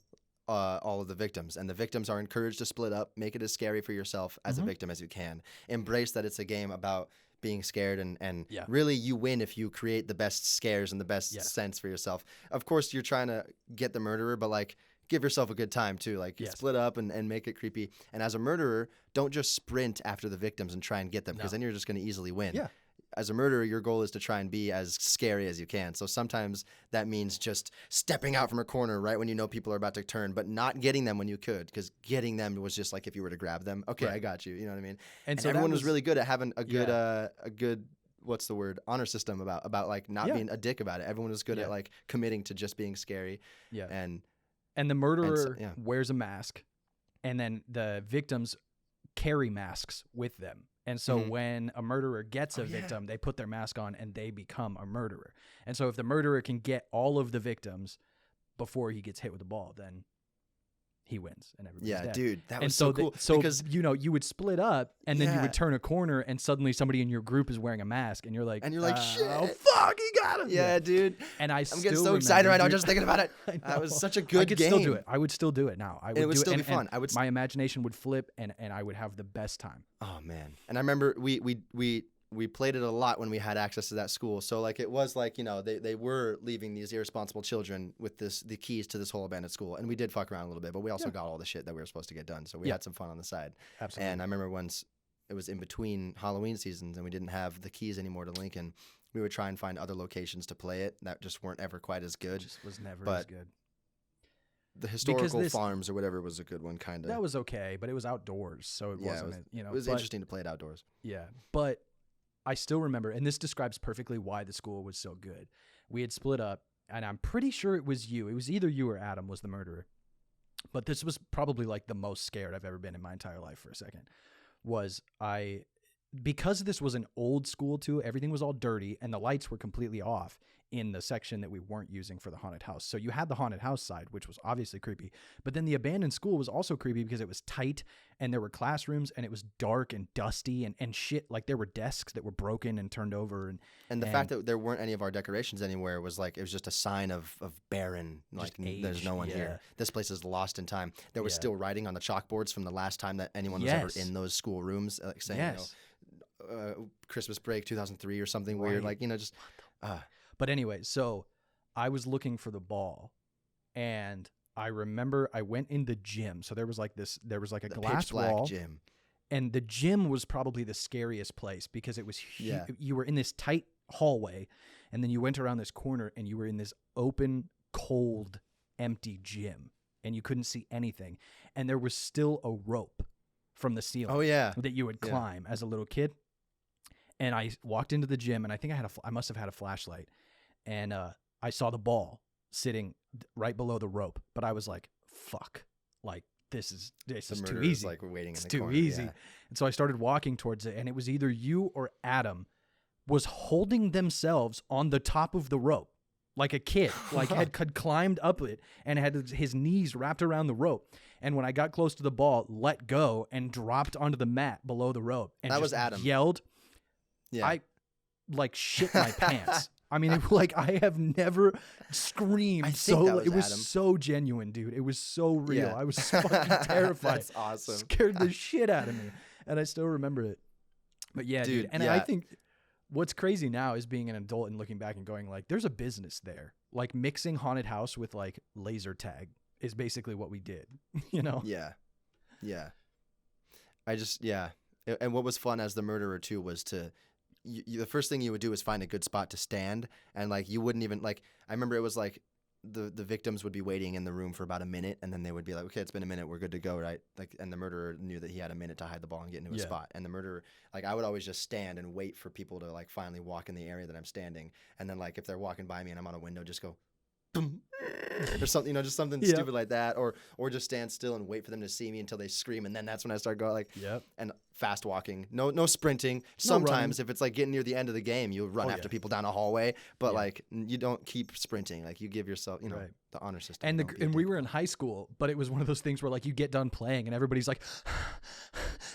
all of the victims. And the victims are encouraged to split up, make it as scary for yourself as a victim as you can. Embrace that it's a game about being scared, and really you win if you create the best scares and the best sense for yourself. Of course, you're trying to get the murderer, but like give yourself a good time too. Like split up and make it creepy. And as a murderer, don't just sprint after the victims and try and get them, because then you're just going to easily win. Yeah. As a murderer, your goal is to try and be as scary as you can. So sometimes that means just stepping out from a corner right when you know people are about to turn, but not getting them when you could, because getting them was just like if you were to grab them. Okay, I got you. You know what I mean? And so everyone was really good at having a good what's the word, honor system about like not being a dick about it. Everyone was good at like committing to just being scary. Yeah. And the murderer wears a mask, and then the victims carry masks with them. And so when a murderer gets a victim, they put their mask on and they become a murderer. And so if the murderer can get all of the victims before he gets hit with the ball, then he wins and everybody's dead. Dude, that was so cool. So because you would split up, and then you would turn a corner, and suddenly somebody in your group is wearing a mask, and you're like, shit, oh fuck, he got him. Yeah, dude. And I'm getting so excited right now just thinking about it. That was such a good game. I could still do it. I would still do it now. It would still be fun. My imagination would flip, and I would have the best time. Oh man. And I remember we played it a lot when we had access to that school. So like it was like, you know, they were leaving these irresponsible children with the keys to this whole abandoned school. And we did fuck around a little bit, but we also got all the shit that we were supposed to get done. So we had some fun on the side. Absolutely. And I remember once it was in between Halloween seasons and we didn't have the keys anymore to Lincoln, we would try and find other locations to play it that just weren't ever quite as good. Just was never as good. The historical farms or whatever was a good one, kind of. That was okay, but it was outdoors, so it wasn't. It was interesting to play it outdoors. Yeah, but I still remember, and this describes perfectly why the school was so good. We had split up, and I'm pretty sure it was you. It was either you or Adam was the murderer. But this was probably like the most scared I've ever been in my entire life for a second. Because this was an old school too, everything was all dirty, and the lights were completely off in the section that we weren't using for the haunted house. So you had the haunted house side, which was obviously creepy, but then the abandoned school was also creepy because it was tight, and there were classrooms, and it was dark and dusty and shit. Like there were desks that were broken and turned over. And the fact that there weren't any of our decorations anywhere was like, it was just a sign of barren, like age, there's no one here. This place is lost in time. There was still writing on the chalkboards from the last time that anyone was ever in those school rooms, like saying, you know, Christmas break 2003 or something weird, like, you know, just But anyway, so I was looking for the ball, and I remember I went in the gym. So there was like a glass pitch black wall gym, and the gym was probably the scariest place because it was you were in this tight hallway, and then you went around this corner and you were in this open, cold, empty gym, and you couldn't see anything, and there was still a rope from the ceiling. Oh yeah, that you would climb as a little kid. And I walked into the gym, and I think I must have had a flashlight, and I saw the ball sitting right below the rope. But I was like, "Fuck! Like this is too easy. Like we're waiting. It's in the too corner. easy." Yeah. And so I started walking towards it, and it was either you or Adam was holding themselves on the top of the rope, like a kid, like had climbed up it and had his knees wrapped around the rope. And when I got close to the ball, let go and dropped onto the mat below the rope. And that was Adam. Yelled. Yeah. I like shit my pants. I mean, I have never screamed so. It was Adam. So genuine, dude. It was so real. I was fucking terrified. That's awesome. Scared the shit out of me, and I still remember it. But yeah, dude. And I think what's crazy now is being an adult and looking back and going like, there's a business there. Like mixing haunted house with like laser tag is basically what we did. You know? Yeah. And what was fun as the murderer too was to. The first thing you would do is find a good spot to stand, and like you wouldn't even like. I remember it was like the victims would be waiting in the room for about a minute, and then they would be like, "Okay, it's been a minute, we're good to go, right?" Like, and the murderer knew that he had a minute to hide the ball and get into a spot. And the murderer, like, I would always just stand and wait for people to like finally walk in the area that I'm standing, and then like if they're walking by me and I'm on a window, just go, boom, or something, just something stupid like that, or just stand still and wait for them to see me until they scream, and then that's when I start going and fast walking, no sprinting. Sometimes if it's like getting near the end of the game, you run after people down a hallway, but like you don't keep sprinting. Like you give yourself, the honor system. And we were in high school, but it was one of those things where like you get done playing and everybody's like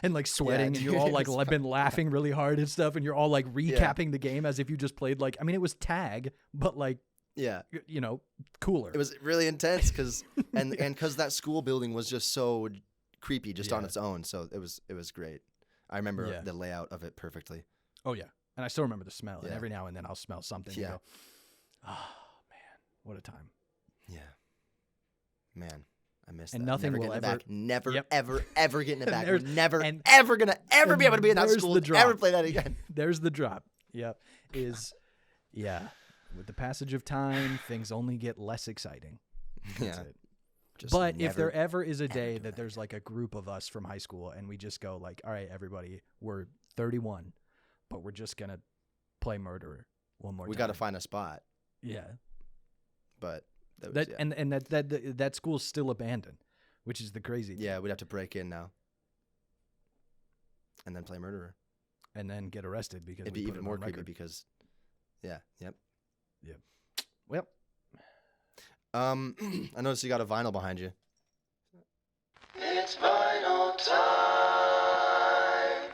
and like sweating, and you're all like been laughing really hard and stuff, and you're all like recapping the game as if you just played like, I mean, it was tag, but like cooler. It was really intense because because that school building was just so creepy just on its own. So it was great. I remember the layout of it perfectly. Oh yeah, and I still remember the smell. And every now and then I'll smell something. And go, oh man, what a time. Yeah, man, I miss and that. Nothing never will ever back. Never ever getting it back. We're never ever gonna ever be able to be in that school. Ever play that again. There's the drop. Yep. With the passage of time, things only get less exciting. That's it. But if there ever is a day that there's like a group of us from high school and we just go like, all right, everybody, we're 31, but we're just going to play Murderer one more time. We got to find a spot. Yeah. But that school's still abandoned, which is the crazy thing. Yeah, we'd have to break in now. And then play Murderer. And then get arrested because it'd be even more creepy because Yep. Well, I noticed you got a vinyl behind you. It's vinyl time.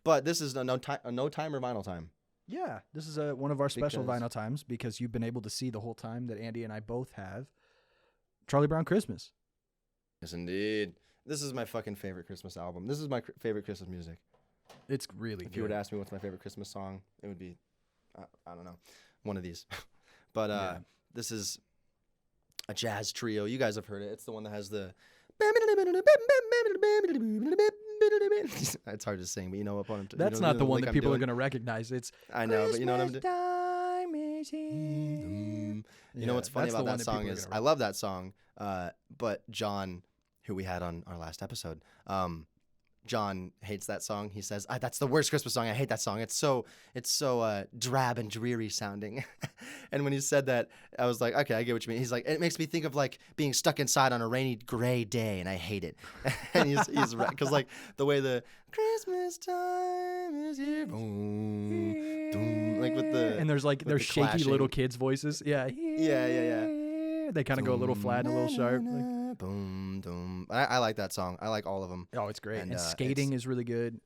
But this is a no timer vinyl time. Yeah, this is one of our special vinyl times because you've been able to see the whole time that Andy and I both have Charlie Brown Christmas. Yes, indeed. This is my fucking favorite Christmas album. This is my favorite Christmas music. It's really good. If you were to ask me what's my favorite Christmas song, it would be, I don't know, one of these. But this is a jazz trio. You guys have heard it. It's the one that has the... It's hard to sing, but you know what I'm... That's not the one that people are going to recognize. It's... I know, but you know what I'm doing? Time is here. You know what's funny about that song is I love that song, but John, who we had on our last episode, John hates that song. He says, "That's the worst Christmas song. I hate that song. It's so drab and dreary sounding." And when he said that, I was like, "Okay, I get what you mean." He's like, "It makes me think of like being stuck inside on a rainy, gray day, and I hate it." And he's right because like the way the Christmas time is here, boom, boom, like with the and there's shaky clashing little kids' voices. Yeah. They kind of go a little flat and a little sharp. Like. Boom, boom. I like that song. I like all of them. Oh, it's great. And Skating is really good.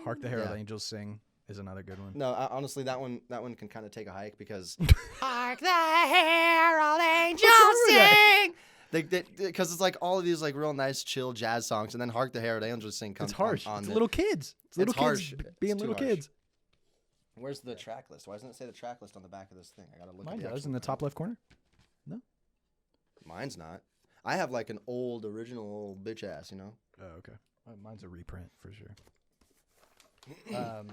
Hark the Herald Angels Sing is another good one. No, honestly, that one can kind of take a hike because Hark the Herald Angels Sing. Because it's like all of these like real nice chill jazz songs, and then Hark the Herald Angels Sing comes. It's harsh. On it's little kids. It's little kids harsh. being little kids. Where's the track list? Why doesn't it say the track list on the back of this thing? I gotta look. Mine does in the top left corner. No, mine's not. I have like an original bitch ass, Oh, okay. Mine's a reprint for sure.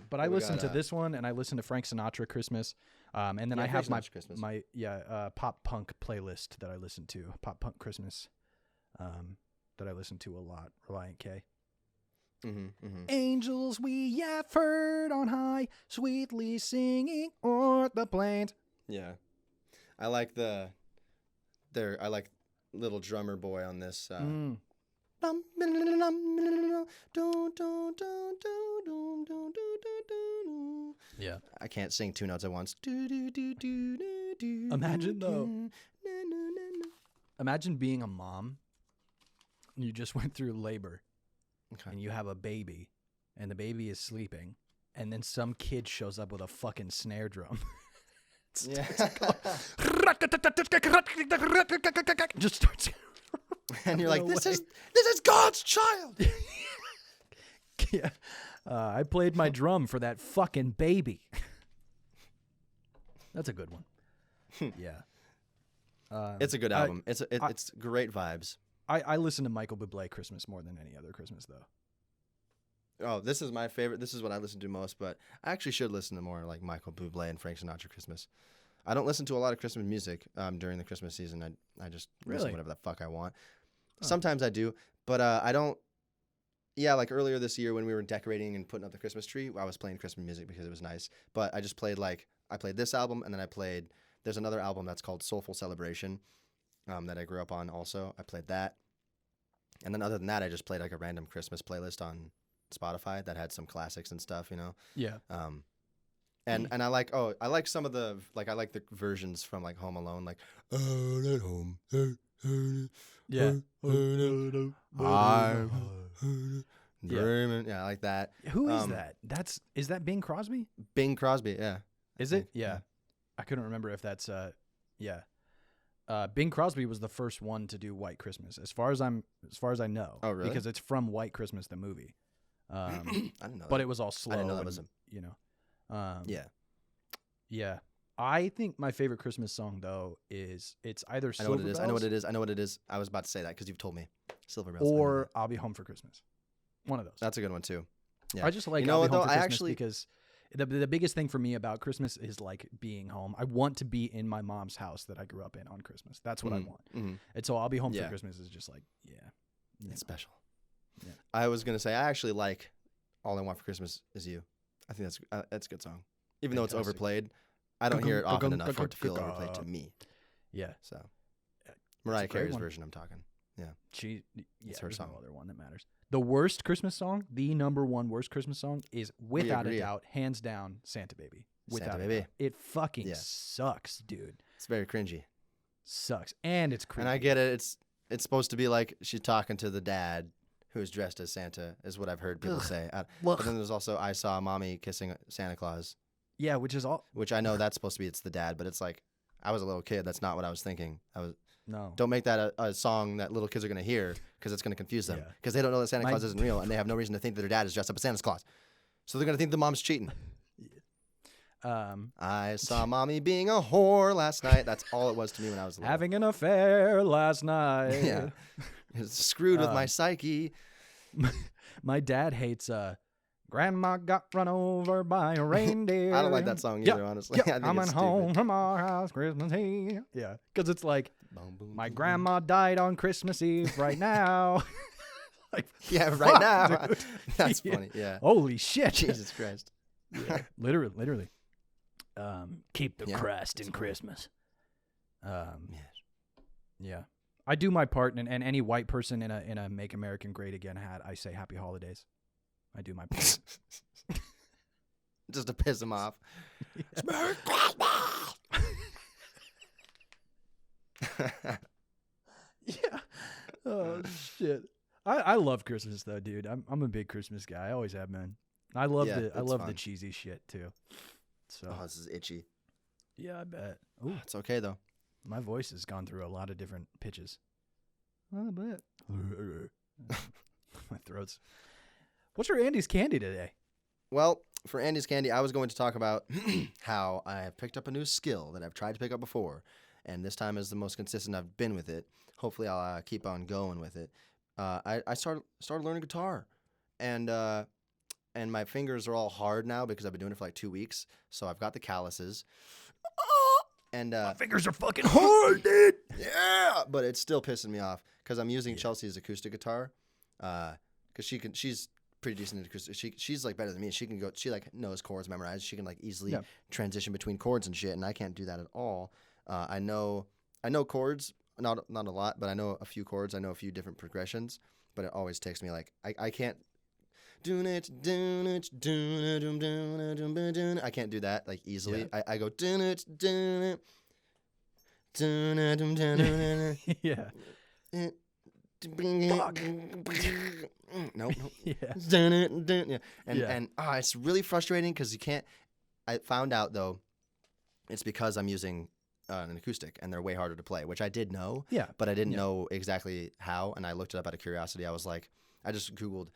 But I listened to this one, and I listened to Frank Sinatra Christmas, and then I have my pop punk playlist that I listen to, pop punk Christmas, that I listen to a lot. Reliant K. Angels we have heard on high, sweetly singing o'er the plains. Yeah, I like I like little drummer boy on this. Yeah, I can't sing two notes at once. Imagine though. Imagine being a mom. You just went through labor. Okay. And you have a baby, and the baby is sleeping, and then some kid shows up with a fucking snare drum. Just starts. And you're like, this is God's child. Yeah, I played my drum for that fucking baby. That's a good one. Yeah, it's a good album. It's great vibes. I listen to Michael Bublé Christmas more than any other Christmas, though. Oh, this is my favorite. This is what I listen to most, but I actually should listen to more like Michael Bublé and Frank Sinatra Christmas. I don't listen to a lot of Christmas music during the Christmas season. I just listen to whatever the fuck I want. Oh. Sometimes I do, but I don't. Yeah, like earlier this year when we were decorating and putting up the Christmas tree, I was playing Christmas music because it was nice. But I just played like I played this album, and then there's another album that's called Soulful Celebration that I grew up on also. I played that. And then other than that, I just played like a random Christmas playlist on Spotify that had some classics and stuff, you know? Yeah. And I like some of the, like, I like the versions from like Home Alone, like, "Out at home, Yeah. I'm dreaming." Yeah, I like that. Who is that? Is that Bing Crosby? Bing Crosby, yeah. Is it? Yeah. I couldn't remember if that's yeah. Bing Crosby was the first one to do White Christmas, as far as I know. Oh, really? Because it's from White Christmas, the movie. I didn't know But that. it was all slow. I didn't know that was him. You know. Yeah. Yeah. I think my favorite Christmas song though is it's either I know what it is. Silver I know what Bells it is. I know what it is. I was about to say that because you've told me. Silver Bells. or I'll Be Home for Christmas. One of those. That's a good one too. Yeah. I just like You know I'll what, Be Home though? for I Christmas actually- because the biggest thing for me about Christmas is like being home. I want to be in my mom's house that I grew up in on Christmas. That's what I want. Mhm. And so I'll Be Home Yeah. for Christmas is just like, yeah. It's special. Yeah. I was gonna say I actually like All I Want for Christmas Is You. I think that's a good song, even though it's Fantastic. overplayed. I don't hear it often enough for it to feel overplayed to me. Yeah. So It's Mariah a great Carey's one. version, I'm talking. Yeah, She, yeah, It's her there's song. no other one that matters. The worst Christmas song, the number one worst Christmas song is without a agree. doubt, hands down, Santa Baby. Without Santa a Baby. doubt. It fucking Yeah. sucks, dude. it's very cringy, Sucks. And it's creepy. and I get it. It's supposed to be like she's talking to the dad who's dressed as Santa, is what I've heard people say. But then there's also I Saw Mommy Kissing Santa Claus, Yeah, which is all. which I know that's supposed to be it's the dad, but it's like I was a little kid. That's not what I was thinking. No. Don't make that a song that little kids are going to hear because it's going to confuse them Yeah. because they don't know that Santa Claus isn't real and they have no reason to think that their dad is dressed up as Santa Claus. So they're going to think the mom's cheating. I saw mommy being a whore last night. That's all it was to me when I was little. Having an affair last night. Yeah. Screwed with my psyche. My dad hates Grandma got run over by a reindeer. I don't like that song either, honestly. Yep. I think I'm it's at home stupid. from our house Christmas Eve. Yeah, because it's like Boom, boom, my boom, grandma died on Christmas Eve right now. Like, boom. Yeah, fuck, right now. dude. That's Yeah. funny. Yeah. Holy shit. Jesus Christ. Yeah, literally. Keep the Yeah, crust in that's Christmas. Yes. Yeah. I do my part, and any white person in a Make America Great Again hat, I say Happy Holidays. I do my part. Just to piss him off. Yeah. Yeah. Oh shit. I love Christmas though, dude. I'm a big Christmas guy. I always have been. I love Yeah, the it's the fun. cheesy shit too. So Oh, this is itchy. yeah, I bet. Ooh, It's okay though. my voice has gone through a lot of different pitches. I bet. My throat's. What's your Andy's candy today? Well, for Andy's Candy, I was going to talk about how I have picked up a new skill that I've tried to pick up before, and this time is the most consistent I've been with it. Hopefully, I'll keep on going with it. I started learning guitar, and my fingers are all hard now because I've been doing it for like 2 weeks. So I've got the calluses, and My fingers are fucking hard, dude. yeah, but it's still pissing me off because I'm using Chelsea's acoustic guitar, because she's pretty decent at acoustic. She's like better than me. She like knows chords memorized. She can like easily transition between chords and shit, and I can't do that at all. I know chords, not a lot, but I know a few chords. I know a few different progressions, but it always takes me like I can't. I can't do that like easily. Yeah. I go Yeah. Fuck. Nope. Yeah. Yeah. And Yeah. and it's really frustrating because you can't. I found out though, it's because I'm using an acoustic and they're way harder to play, which I did know. Yeah. But I didn't know exactly how, and I looked it up out of curiosity. I was like, I just Googled,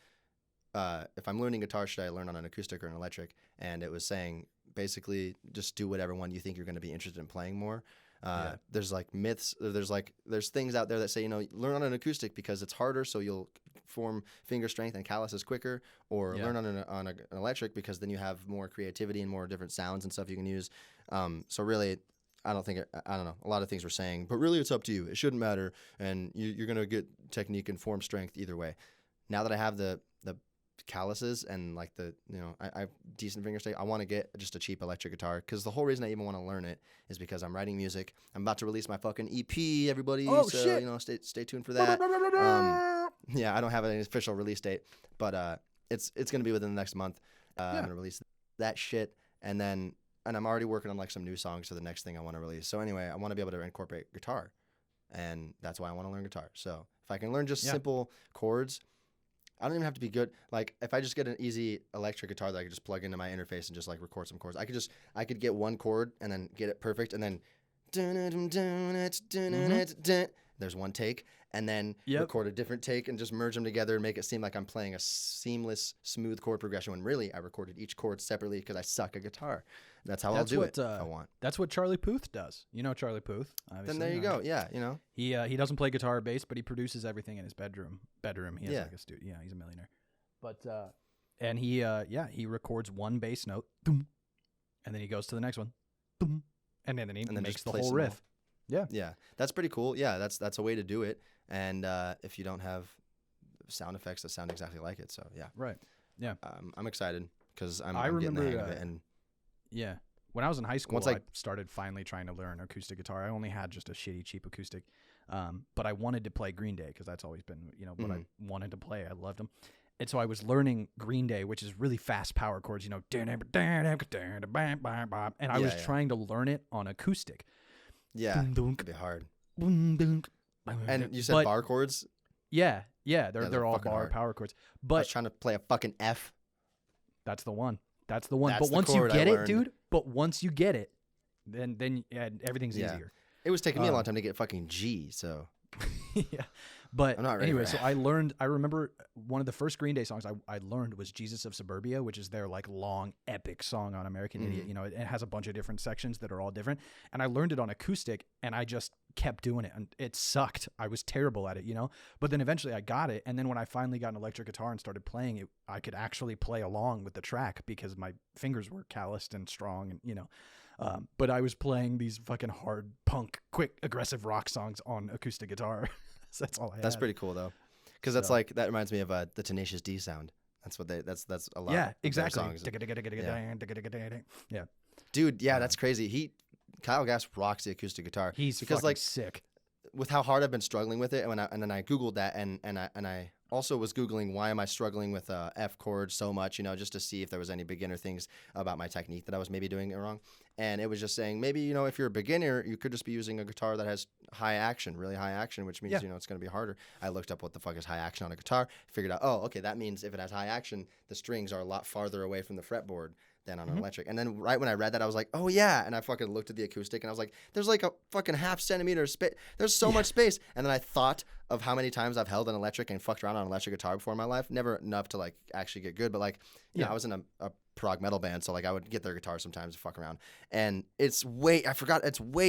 if I'm learning guitar, should I learn on an acoustic or an electric? And it was saying basically just do whatever one you think you're going to be interested in playing more. There's like myths. There's things out there that say, learn on an acoustic because it's harder, so you'll form finger strength and calluses quicker, or learn on an electric because then you have more creativity and more different sounds and stuff you can use. So really, I don't know. A lot of things we're saying, but really it's up to you. It shouldn't matter, and you're going to get technique and form strength either way. Now that I have the calluses and like I have decent finger state. I want to get just a cheap electric guitar because the whole reason I even want to learn it is because I'm writing music. I'm about to release my fucking EP, everybody. Oh, so shit. stay tuned for that. Yeah, I don't have an official release date, but it's gonna be within the next month. I'm gonna release that shit, and I'm already working on like some new songs for the next thing I want to release. So anyway, I want to be able to incorporate guitar, and that's why I want to learn guitar. So if I can learn just simple chords. I don't even have to be good. Like if I just get an easy electric guitar that I could just plug into my interface and just like record some chords, I could get one chord and then get it perfect and then there's one take and then record a different take and just merge them together and make it seem like I'm playing a seamless, smooth chord progression when really I recorded each chord separately because I suck at guitar. That's how I'll do it if I want. That's what Charlie Puth does. You know Charlie Puth, obviously. Then there you go. Yeah, He doesn't play guitar or bass, but he produces everything in his bedroom. He has like a studio. Yeah, he's a millionaire. But and he records one bass note, and then he goes to the next one, and then he makes the whole riff. Yeah, that's pretty cool. Yeah, that's a way to do it. And if you don't have sound effects that sound exactly like it, so yeah, right. Yeah, I'm excited because I'm remember, getting the hang of it. And yeah, when I was in high school, I started finally trying to learn acoustic guitar. I only had just a shitty, cheap acoustic, but I wanted to play Green Day because that's always been what I wanted to play. I loved them. And so I was learning Green Day, which is really fast power chords, and I was trying to learn it on acoustic. Yeah, it'd be hard. And you said bar chords? Yeah, they're all bar power chords. But I was trying to play a fucking F. That's the one. But once you get it, dude. But once you get it, then everything's easier. It was taking me a long time to get fucking G. So yeah. But I'm not ready anyway, for so I remember one of the first Green Day songs I learned was Jesus of Suburbia, which is their like long epic song on American Idiot. It has a bunch of different sections that are all different. And I learned it on acoustic and I just kept doing it and it sucked. I was terrible at it, but then eventually I got it. And then when I finally got an electric guitar and started playing it, I could actually play along with the track because my fingers were calloused and strong and, but I was playing these fucking hard punk, quick, aggressive rock songs on acoustic guitar. So that's all I had. That's pretty cool though, because that's that reminds me of the Tenacious D sound. That's what that's a lot. Yeah, exactly. Songs. Yeah, dude. Yeah, that's crazy. Kyle Gass rocks the acoustic guitar. He's because fucking sick. With how hard I've been struggling with it, and then I googled that, and I also was googling why am I struggling with F chord so much, just to see if there was any beginner things about my technique that I was maybe doing it wrong. And it was just saying maybe if you're a beginner, you could just be using a guitar that has high action, really high action, which means it's going to be harder. I looked up what the fuck is high action on a guitar, figured out okay, that means if it has high action, the strings are a lot farther away from the fretboard than on an electric. And then right when I read that, I was like, oh yeah. And I fucking looked at the acoustic and I was like, there's like a fucking half centimeter space. There's so much space. And then I thought of how many times I've held an electric and fucked around on an electric guitar before in my life. Never enough to like actually get good, but like, I was in a prog metal band. So like I would get their guitar sometimes to fuck around. And it's way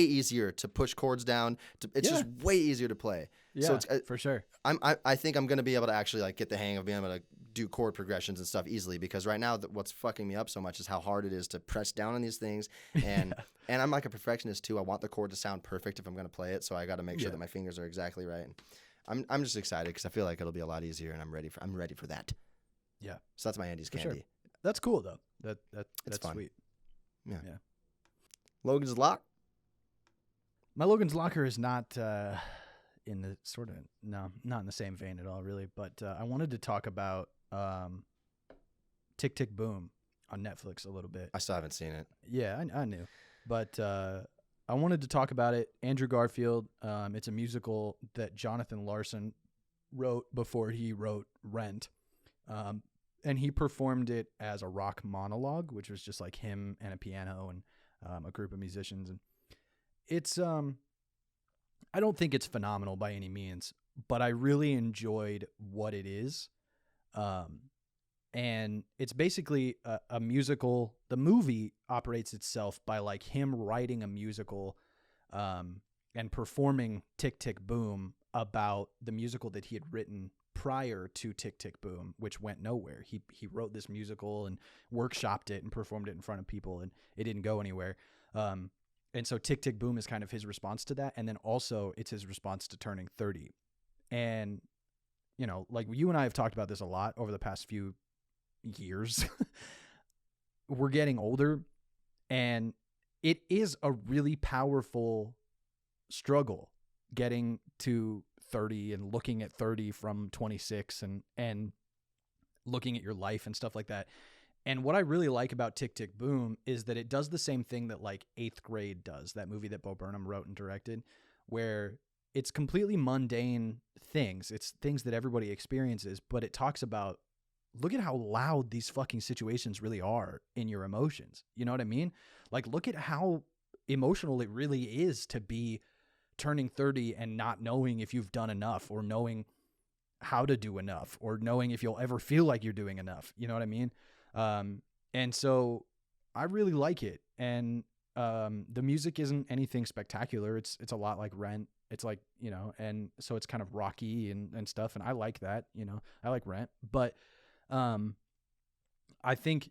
easier to push chords down. It's just way easier to play. Yeah, so it's, for sure. I think I'm going to be able to actually like get the hang of being able to do chord progressions and stuff easily, because right now what's fucking me up so much is how hard it is to press down on these things. And and I'm like a perfectionist too. I want the chord to sound perfect if I'm going to play it, so I got to make sure that my fingers are exactly right. And I'm just excited because I feel like it'll be a lot easier, and I'm ready for that. Yeah. So that's my Andy's candy. Sure. That's cool though. That's fun. Sweet. Yeah. Logan's lock. My Logan's locker is not in the not in the same vein at all, really. But I wanted to talk about Tick Tick Boom on Netflix a little bit. I still haven't seen it. Yeah, I knew, but I wanted to talk about it. Andrew Garfield. It's a musical that Jonathan Larson wrote before he wrote Rent, and he performed it as a rock monologue, which was just like him and a piano and a group of musicians. And it's I don't think it's phenomenal by any means, but I really enjoyed what it is. And it's basically a musical. The movie operates itself by like him writing a musical and performing Tick Tick Boom about the musical that he had written prior to Tick Tick Boom, which went nowhere. He wrote this musical and workshopped it and performed it in front of people, and it didn't go anywhere. And so Tick Tick Boom is kind of his response to that. And then also it's his response to turning 30. And, like you and I have talked about this a lot over the past few years. We're getting older, and it is a really powerful struggle getting to 30 and looking at 30 from 26 and looking at your life and stuff like that. And what I really like about Tick, Tick, Boom is that it does the same thing that like 8th Grade does, that movie that Bo Burnham wrote and directed, where it's completely mundane things. It's things that everybody experiences, but it talks about, look at how loud these fucking situations really are in your emotions. You know what I mean? Like, look at how emotional it really is to be turning 30 and not knowing if you've done enough, or knowing how to do enough, or knowing if you'll ever feel like you're doing enough. You know what I mean? And so I really like it. And the music isn't anything spectacular. It's a lot like Rent. It's like, you know, and so it's kind of rocky and stuff. And I like that, you know, I like Rent, but I think,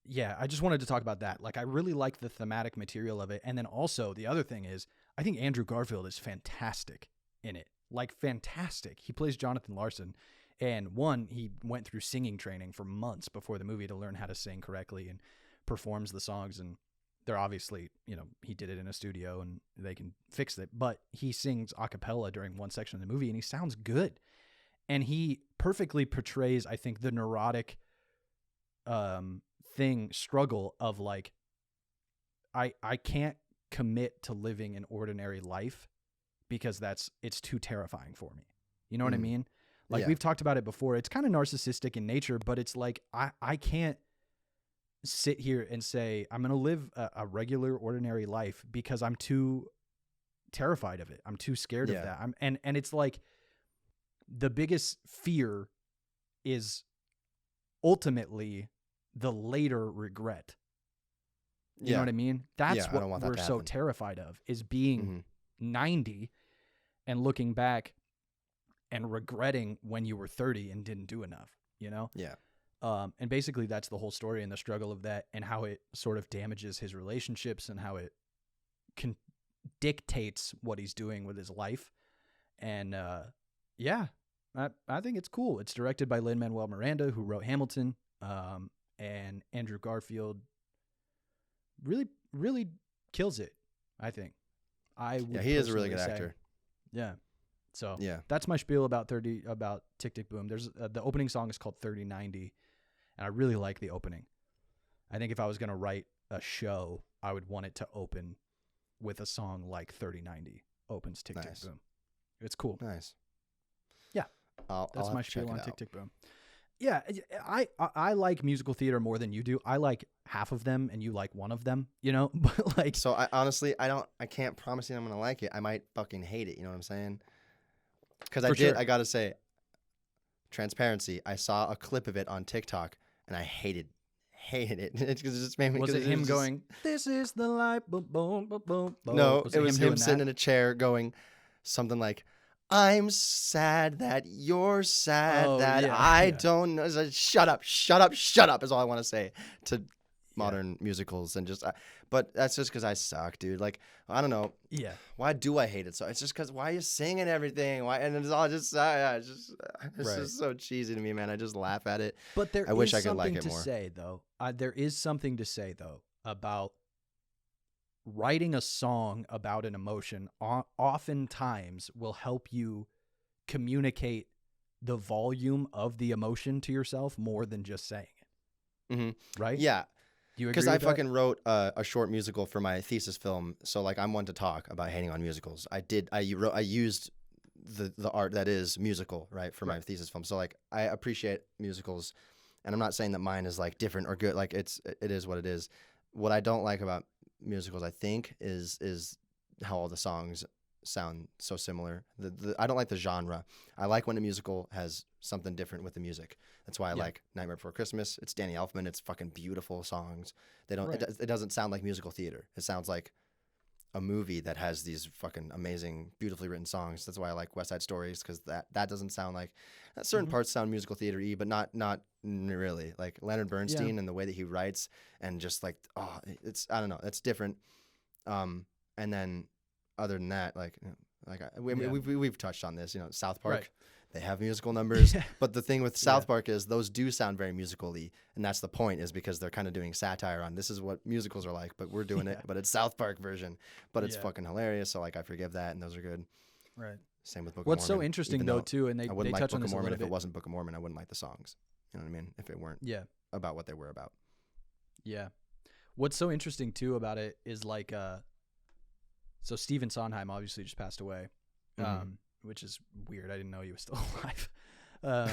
yeah, I just wanted to talk about that. Like, I really like the thematic material of it. And then also the other thing is, I think Andrew Garfield is fantastic in it. Like, fantastic. He plays Jonathan Larson. And one, he went through singing training for months before the movie to learn how to sing correctly, and performs the songs. And they're obviously, you know, he did it in a studio and they can fix it, but he sings a cappella during one section of the movie and he sounds good. And he perfectly portrays, I think, the neurotic struggle of like, I can't commit to living an ordinary life because it's too terrifying for me. You know what I mean? Like, we've talked about it before. It's kind of narcissistic in nature, but it's like, I can't sit here and say, I'm going to live a regular, ordinary life because I'm too terrified of it. I'm too scared of that. And it's like, the biggest fear is ultimately the later regret. You know what I mean? That's what we're so terrified of, is being 90 and looking back and regretting when you were 30 and didn't do enough, you know? Yeah. And basically that's the whole story and the struggle of that, and how it sort of damages his relationships and how it dictates what he's doing with his life. And, yeah, I think it's cool. It's directed by Lin-Manuel Miranda, who wrote Hamilton, and Andrew Garfield really, really kills it, I think. He is a really good actor. Yeah. So that's my spiel about Tick, Tick, Boom. There's the opening song is called 3090, and I really like the opening. I think if I was going to write a show, I would want it to open with a song like 3090 opens Tick, Tick, Boom. It's cool. Nice. Yeah. That's my spiel on Tick, Tick, Boom. Yeah, I like musical theater more than you do. I like half of them, and you like one of them, you know? But like, so I honestly, I can't promise you I'm going to like it. I might fucking hate it. You know what I'm saying? Because I got to say, transparency, I saw a clip of it on TikTok, and I hated it. It just made me. Was it him going, "This is the life, boom, boom, boom, boom"? No, it was him sitting in a chair going something like, "I'm sad that you're sad I don't know." Like, shut up is all I want to say to modern musicals. And just but that's just because I suck, dude. Like, I don't know. Yeah. Why do I hate it? So it's just because why are you singing everything? Why? And it's all just it's just so cheesy to me, man. I just laugh at it. But I wish I could like it more. There is something to say though about writing a song about an emotion. Oftentimes will help you communicate the volume of the emotion to yourself more than just saying it. Mm-hmm. Right? Yeah. Because I fucking wrote a short musical for my thesis film, so like I'm one to talk about hating on musicals. I used the art that is musical, right, for my thesis film. So like I appreciate musicals, and I'm not saying that mine is like different or good. Like it is what it is. What I don't like about musicals, I think, is how all the songs sound so similar. I don't like the genre. I like when a musical has something different with the music. That's why I like Nightmare Before Christmas. It's Danny Elfman. It's fucking beautiful songs. They don't. It doesn't sound like musical theater. It sounds like a movie that has these fucking amazing, beautifully written songs. That's why I like West Side Stories, because that doesn't sound like certain parts sound musical theater-y, but not really. Like Leonard Bernstein and the way that he writes, and just like it's I don't know, it's different. And then other than that, we've touched on this. You know, South Park. Right. They have musical numbers. Yeah. But the thing with South Park is those do sound very musical-y. And that's the point, is because they're kind of doing satire on this is what musicals are like, but we're doing it, but it's South Park version. But it's fucking hilarious. So like I forgive that, and those are good. Right. Same with Book of What's Mormon. so interesting even though too, and they I wouldn't like touch Book on of this a Mormon little if bit. it wasn't Book of Mormon. I wouldn't like the songs. You know what I mean? If it weren't about what they were about. Yeah. What's so interesting too about it is like, so Stephen Sondheim obviously just passed away, which is weird. I didn't know he was still alive.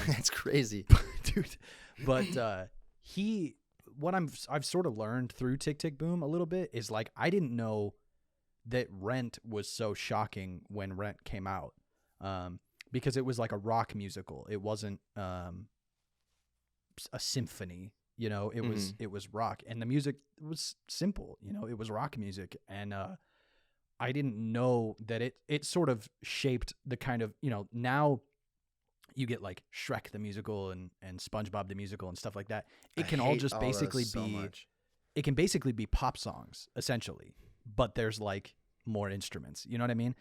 That's crazy, dude. But I've sort of learned through Tick Tick Boom a little bit is like I didn't know that Rent was so shocking when Rent came out, because it was like a rock musical. It wasn't a symphony. You know, it was rock, and the music was simple. You know, it was rock music, and I didn't know that it sort of shaped the kind of, you know, now you get like Shrek the musical and SpongeBob the musical and stuff like that. It can all just basically be it can basically be pop songs essentially, but there's like more instruments. You know what I mean?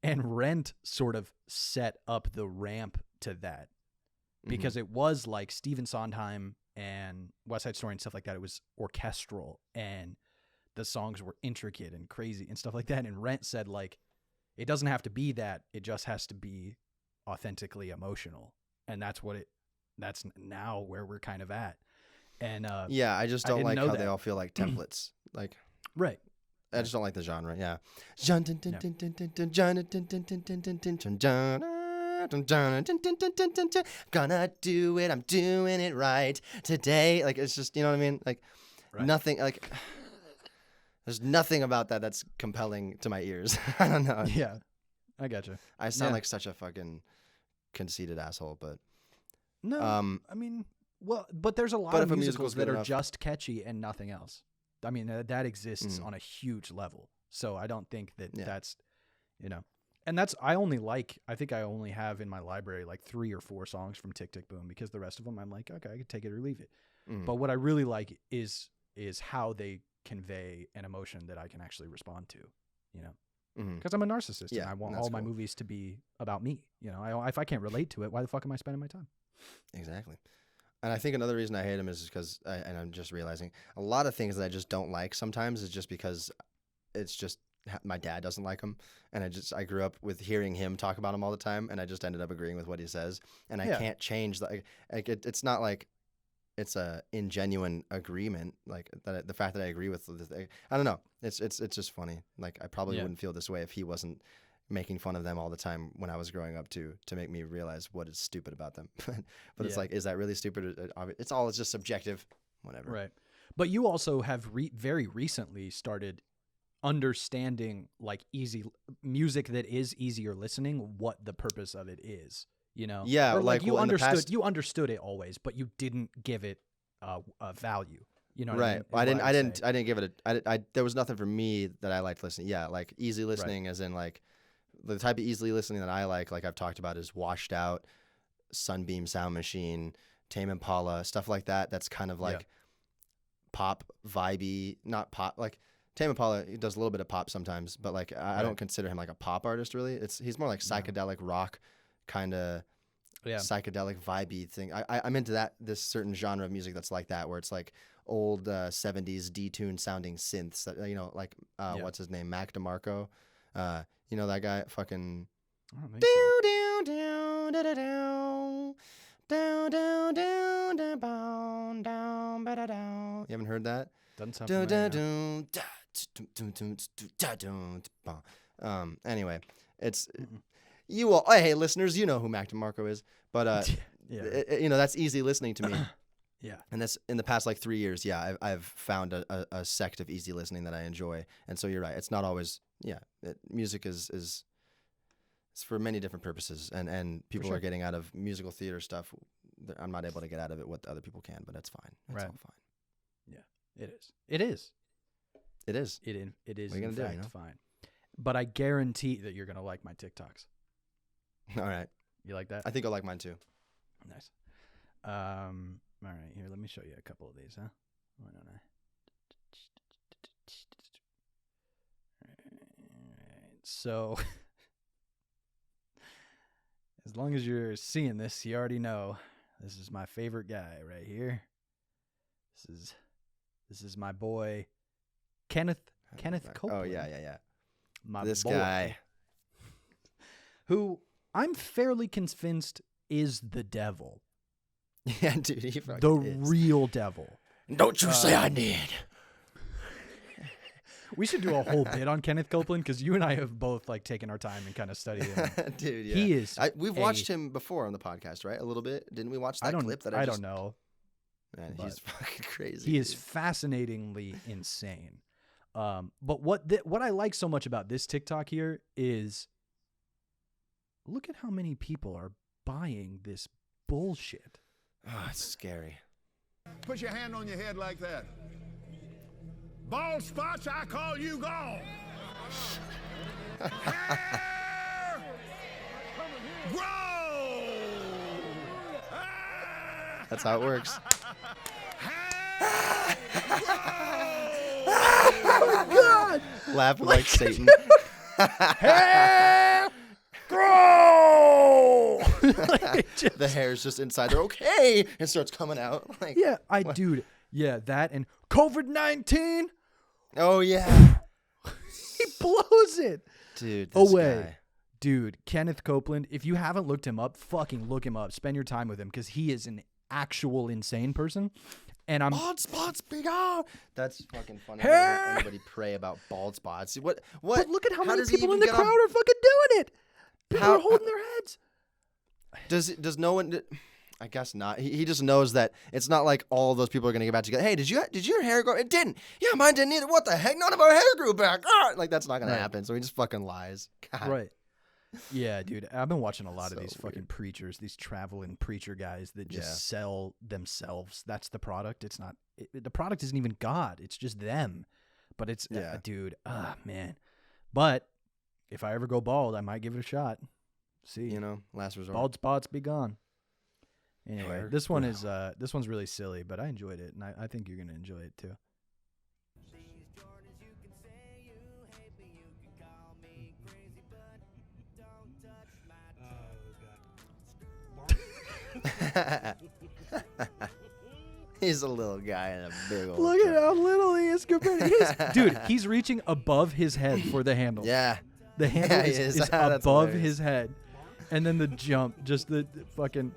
And Rent sort of set up the ramp to that because it was like Stephen Sondheim and West Side Story and stuff like that. It was orchestral and the songs were intricate and crazy and stuff like that. And Rent said like, it doesn't have to be that. It just has to be authentically emotional. And that's now where we're kind of at. And I just don't like how they all feel like templates. Like, right. I just don't like the genre. Yeah. Gonna do it. I'm doing it right today. Like, it's just, you know what I mean? Like, nothing, like, there's nothing about that that's compelling to my ears. I don't know. Yeah. I gotcha. I sound like such a fucking conceited asshole, but. No. I mean, well, but there's a lot of musicals that are just catchy and nothing else. I mean, that exists on a huge level. So I don't think that that's, you know, and that's, I think I only have in my library like 3 or 4 songs from Tick Tick Boom, because the rest of them I'm like, okay, I can take it or leave it. But what I really like is how they convey an emotion that I can actually respond to, you know, because I'm a narcissist and I want all my movies to be about me. You know, if I can't relate to it, why the fuck am I spending my time? Exactly. And I think another reason I hate him is because, and I'm just realizing, a lot of things that I just don't like sometimes is just because it's just my dad doesn't like him. And I grew up with hearing him talk about him all the time, and I just ended up agreeing with what he says. And I can't change that. Like it's not like it's a ingenuine agreement. Like the fact that I agree with the, I don't know. It's just funny. Like I probably wouldn't feel this way if he wasn't making fun of them all the time when I was growing up to make me realize what is stupid about them. But it's like, is that really stupid? It's just subjective, whatever. Right. But you also have very recently started understanding like easy music that is easier listening, what the purpose of it is, you know? Yeah. Or like you understood it always, but you didn't give it a value. You know what I mean? Well, I didn't give it there was nothing for me that I liked listening. Yeah. Like easy listening as in like, the type of easily listening that I like I've talked about, is Washed Out, Sunbeam Sound Machine, Tame Impala, stuff like that. That's kind of like pop vibey, not pop. Like Tame Impala, he does a little bit of pop sometimes, but like I don't consider him like a pop artist really. He's more like psychedelic rock, kind of psychedelic vibey thing. I'm into this certain genre of music that's like that, where it's like old 70s detuned sounding synths that, you know, like what's his name, Mac DeMarco. You know that guy, fucking. I don't think so. You haven't heard that? Doesn't sound familiar. Anyway, it's you all. Hey, listeners, you know who Mac DeMarco is, but you know, that's easy listening to me. Yeah. And that's in the past like 3 years. Yeah, I've found a sect of easy listening that I enjoy. And so you're right. It's not always, music is it's for many different purposes. And people are getting out of musical theater stuff that I'm not able to get out of it what other people can, but that's fine. That's all fine. Yeah, it is. It is. It is. It is, what are you in gonna fact, do, fine. But I guarantee that you're going to like my TikToks. All right. You like that? I think I'll like mine too. Nice. All right, here, let me show you a couple of these, huh? Why don't I? All right, so long as you're seeing this, you already know this is my favorite guy right here. This is my boy Kenneth Copeland. Oh yeah. My This boy, guy. who I'm fairly convinced is the devil, Yeah, dude, he fucking the is. real devil. Don't you say I did. We should do a whole bit on Kenneth Copeland because you and I have both like taken our time and kind of studied him. Dude, yeah. He is. We've watched him before on the podcast, right? A little bit. Didn't we watch that clip that I don't know. Man, but he's fucking crazy. He is dude. fascinatingly insane. But what I like so much about this TikTok here is look at how many people are buying this bullshit. Oh, it's scary. Put your hand on your head like that. Bald spots, I call you gone. Hair grow. That's how it works. God! Laughing like Satan. Hair grow! Like, just- The hair's just inside there. Okay, it starts coming out. Like, yeah, dude. Yeah, that and COVID-19. oh yeah, He blows it dude. This away. guy. Dude, Kenneth Copeland, if you haven't looked him up, fucking look him up. Spend your time with him because he is an actual insane person. And I'm Bald spots, big on. That's fucking funny. Hair. I've never heard anybody pray about bald spots. What? but look at how many does he people in even the get crowd on- are fucking doing it. People How- are holding their heads. Does no one? I guess not. He just knows that it's not like all those people are gonna get back together. Hey, did your hair grow? It didn't. Yeah, mine didn't either. What the heck? None of our hair grew back. Ah! Like that's not gonna Right. happen. So he just fucking lies. God. Right. Yeah, dude. I've been watching a lot of So these fucking weird. preachers, these traveling preacher guys that just Yeah. sell themselves. That's the product. It's not, the product isn't even God. It's just them. But it's, Yeah. dude, man. But if I ever go bald, I might give it a shot. See, You know, last resort. bald spots be gone. Anyway, Hair this one's really silly, but I enjoyed it, and I think you're gonna enjoy it too. He's a little guy in a big old. Look at truck. how little he is compared. Dude, he's reaching above his head for the handle. Yeah. The handle Yeah, he is is. is That's above hilarious. his head. And then the jump, just the fucking,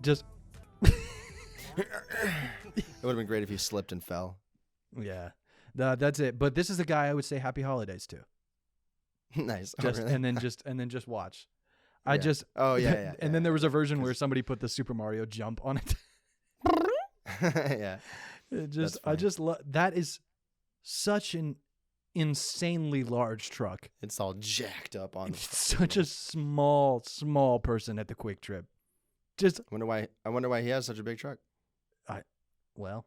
just, It would have been great if he slipped and fell. yeah. That's it. But this is the guy I would say happy holidays to. Nice. Oh, Just really? and then just watch. Yeah. Oh, yeah, yeah, And then there was a version where somebody put the Super Mario jump on it. Yeah. I just love that is such an insanely large truck. It's all jacked up on. It's such a small person at the Quick Trip. Just I wonder why he has such a big truck. well,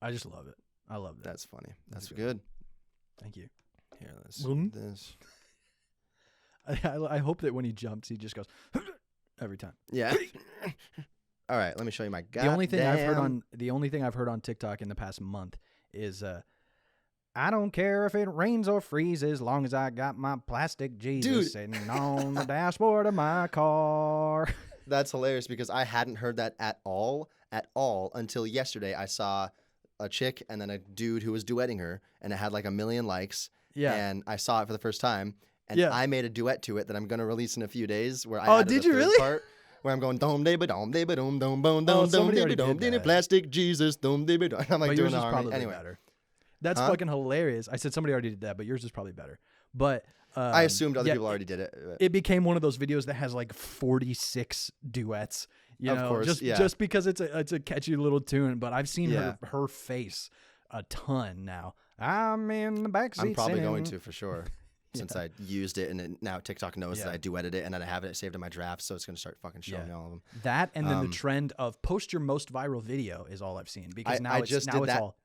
I just love it. I love that. That's funny. That's good. Thank you. Here, let's Mhm. this. I hope that when he jumps, he just goes every time. Yeah. All right, let me show you my The only thing I've heard on TikTok in the past month is I don't care if it rains or freezes, as long as I got my plastic Jesus Dude. sitting on the dashboard of my car. That's hilarious because I hadn't heard that at all until yesterday. I saw a chick and then a dude who was duetting her, and it had like 1 million likes. Yeah. And I saw it for the first time, and Yeah. I made a duet to it that I'm gonna release in a few days. Where I Oh, added did a you third really? part where I'm going dom de ba dom de ba dom dom dom Oh, dom dom somebody de already ba dom did de that. plastic Jesus dom de ba dom. I'm like But doing yours the is harmony. probably Anyway, better. That's Huh? fucking hilarious. I said somebody already did that, but yours is probably better. But I assumed other yeah, people already did it. It became one of those videos that has like 46 duets. You Of know, course, just yeah. just because it's a catchy little tune. But I've seen Yeah. her face a ton now. I'm in the backseat. I'm probably going singing. to for sure. Since I used it, and now TikTok knows Yeah. that I duetted it, and then I have it saved in my draft, so it's gonna start fucking showing Yeah. all of them. That and then the trend of post your most viral video is all I've seen because now I it's just now did it's that all.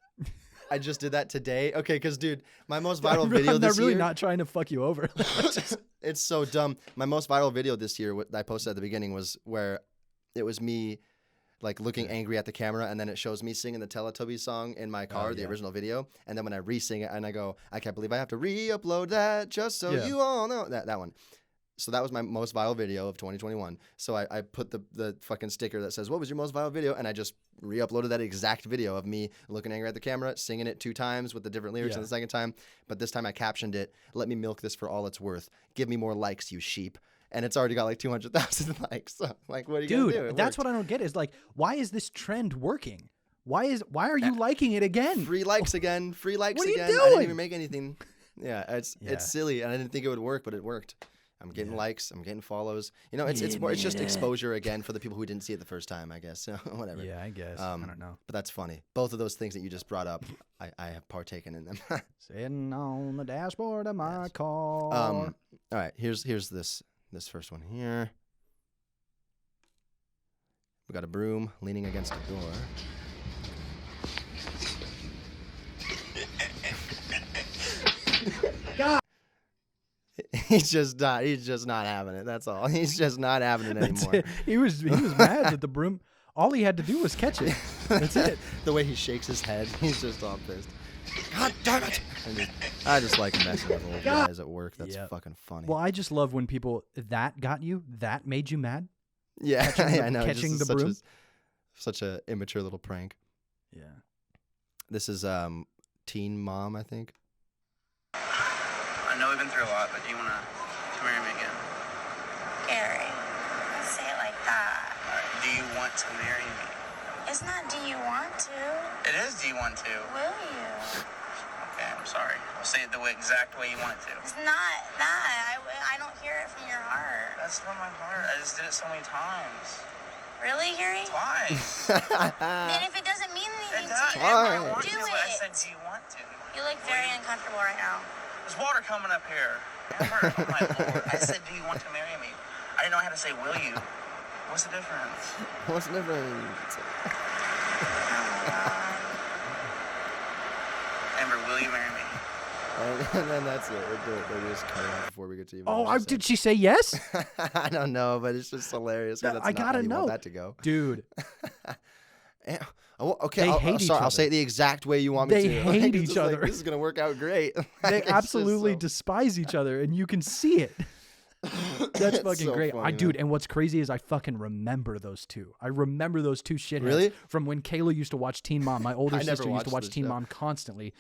I just did that today. Okay, because dude, my most viral I'm video not this really year. not trying to fuck you over. It's so dumb. My most viral video this year, what I posted at the beginning, was where it was me, like looking angry at the camera, and then it shows me singing the Teletubbies song in my car, the original video, and then when I re-sing it, and I go, I can't believe I have to re-upload that just so you all know that one. So that was my most viral video of 2021. So I put the fucking sticker that says, what was your most viral video? And I just re-uploaded that exact video of me looking angry at the camera, singing it 2 times with the different lyrics on the second time. But this time I captioned it, let me milk this for all it's worth. Give me more likes, you sheep. And it's already got like 200,000 likes. So, like, what are you going to do? That's what I don't get is like, why is this trend working? Why are you liking it again? Free likes again. Free likes what again. Are you doing? I didn't even make anything. Yeah, it's silly. And I didn't think it would work, but it worked. I'm getting likes. I'm getting follows. You know, it's just exposure again for the people who didn't see it the first time, I guess. So, whatever. Yeah, I guess. I don't know. But that's funny. Both of those things that you just brought up, I have partaken in them. Sitting on the dashboard of my car. All right, here's this first one here. We got a broom leaning against a door. God. He's just not having it. That's all. He's just not having it anymore. He was mad that the broom. All he had to do was catch it. That's it. The way he shakes his head, he's just all pissed. God damn it! I just like messing with old guys at work. That's fucking funny. Well, I just love when people that got you, that made you mad. Yeah, I know. Catching the broom. Such a immature little prank. Yeah. This is Teen Mom, I think. I know we've been through a lot, but do you want to marry me again? Gary, don't say it like that. All right, do you want to marry me? It's not do you want to. It is do you want to. Will you? Okay, I'm sorry. I'll say it the exact way you want it to. It's not that. I don't hear it from your heart. That's from my heart. I just did it so many times. Really, Gary? Twice. Then if it doesn't mean anything to you, I then want do to, it. but I said do you want to. You look very uncomfortable right now. There's water coming up here. Amber, oh my Lord. I said, do you want to marry me? I didn't know how to say, will you? What's the difference? What's the difference? Amber, will you marry me? And then that's it. They just cut it off before we get to you. Did she say yes? I don't know, but it's just hilarious. I gotta know. Want that to go, dude. Okay, I'll say it the exact way you want me to. They hate each other. This is gonna work out great. They absolutely despise each other, and you can see it. That's fucking so great. funny, Dude, and what's crazy is I fucking remember those two. I remember those two shitheads. Really? From when Kayla used to watch Teen Mom. My older sister used to watch Teen Mom constantly.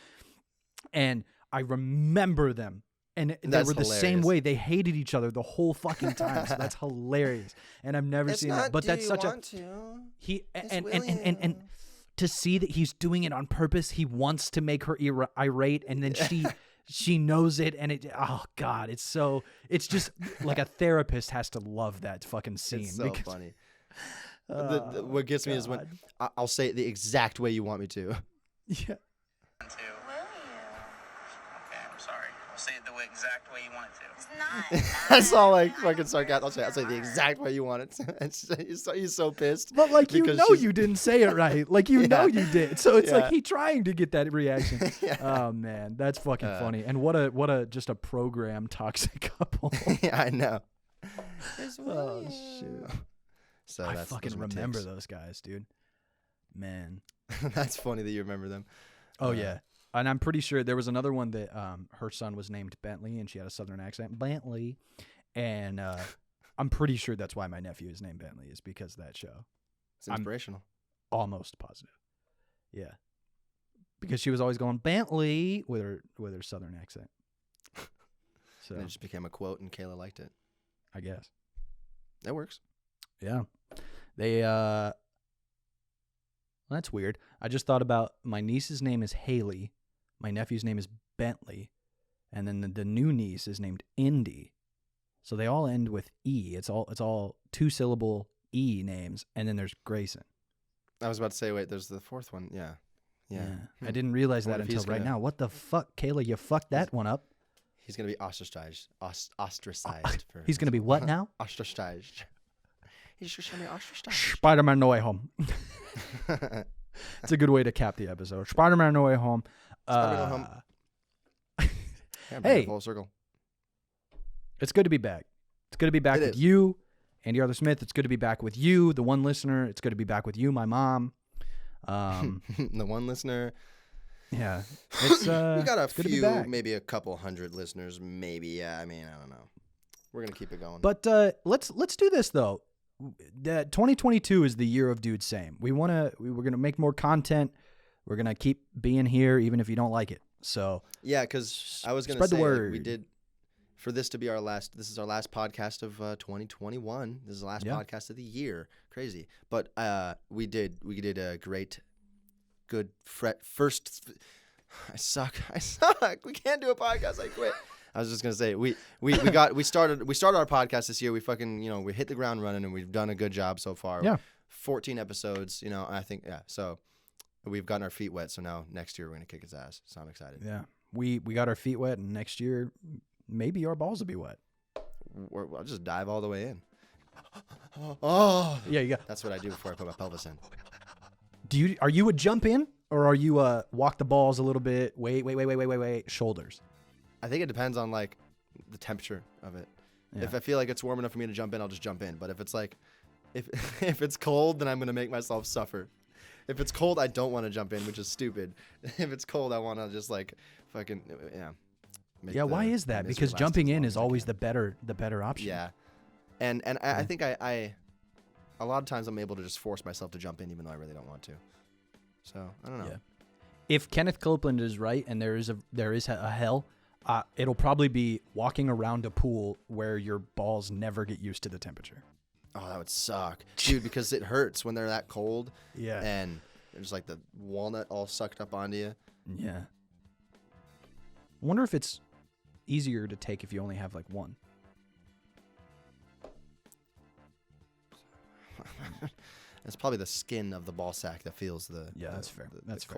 And I remember them. And they were the same way. They hated each other the whole fucking time. So that's hilarious. And I've never seen that. But that's such a and to see that he's doing it on purpose, he wants to make her irate, and then she knows it, and oh god, it's just like a therapist has to love that fucking scene. It's so funny. What gets me is when I'll say it the exact way you want me to. Yeah. Will you? Okay, I'm sorry. I'll say it the exact way you want it to. It's not. That's all like fucking sarcastic. I'll say it the exact way you want it to. He's so pissed. But like you didn't say it right. Like you know you did. So it's like he trying to get that reaction. Oh man, that's fucking funny. And what a just a program toxic couple. Yeah, I know. Oh shoot. So I fucking remember those guys, dude. Man. That's funny that you remember them. Oh yeah. And I'm pretty sure there was another one that her son was named Bentley, and she had a southern accent, Bentley. And I'm pretty sure that's why my nephew is named Bentley, is because of that show. It's inspirational. I'm almost positive. Yeah. Because she was always going Bentley with her southern accent. So and it just became a quote, and Kayla liked it. I guess. That works. Yeah. They that's weird. I just thought about my niece's name is Haley. My nephew's name is Bentley. And then the new niece is named Indy. So they all end with E. It's all 2-syllable E names. And then there's Grayson. I was about to say, wait, there's the fourth one. Yeah. I didn't realize that until right now. What the fuck, Kayla? You fucked that one up. He's going to be ostracized. He's going to be what now? Ostracized. He's just going to be ostracized. Spider-Man No Way Home. It's a good way to cap the episode. Spider-Man No Way Home. Yeah, hey, full circle. It's good to be back. It's good to be back with you Andy Arthur Smith, it's good to be back with you, the one listener. It's good to be back with you, my mom. The one listener. Yeah. It's, we got a it's good to be few, back. maybe a couple hundred listeners, maybe. Yeah, I mean, I don't know. We're going to keep it going. But let's do this, though. 2022 is the year of Dude Same. We're going to make more content. We're going to keep being here, even if you don't like it. So yeah, because I was going to spread say, the word. we did, for this to be this is our last podcast of 2021. This is the last podcast of the year. Crazy. But we did a good first. I suck. We can't do a podcast. I quit. I was just gonna say we started our podcast this year. We fucking we hit the ground running and we've done a good job so far. Yeah. 14 episodes. I think So we've gotten our feet wet. So now next year we're gonna kick his ass. So I'm excited. Yeah. We got our feet wet, and next year maybe our balls will be wet. I'll just dive all the way in. Oh yeah, you got. That's what I do before I put my pelvis in. Are you a jump in, or are you walk the balls a little bit? Wait, shoulders. I think it depends on like the temperature of it. Yeah. If I feel like it's warm enough for me to jump in, I'll just jump in. But if it's like, if it's cold, then I'm gonna make myself suffer. If it's cold, I don't want to jump in, which is stupid. If it's cold, I want to just like fucking Why is that? Because jumping in is always the better option. Yeah, and I think I a lot of times I'm able to just force myself to jump in even though I really don't want to. So I don't know. Yeah. If Kenneth Copeland is right and there is a hell, it'll probably be walking around a pool where your balls never get used to the temperature. Oh, that would suck, dude, because it hurts when they're that cold. Yeah. And there's like the walnut all sucked up onto you. Yeah. I wonder if it's easier to take if you only have like one. It's probably the skin of the ball sack that feels the. Yeah, that's fair. That's fair.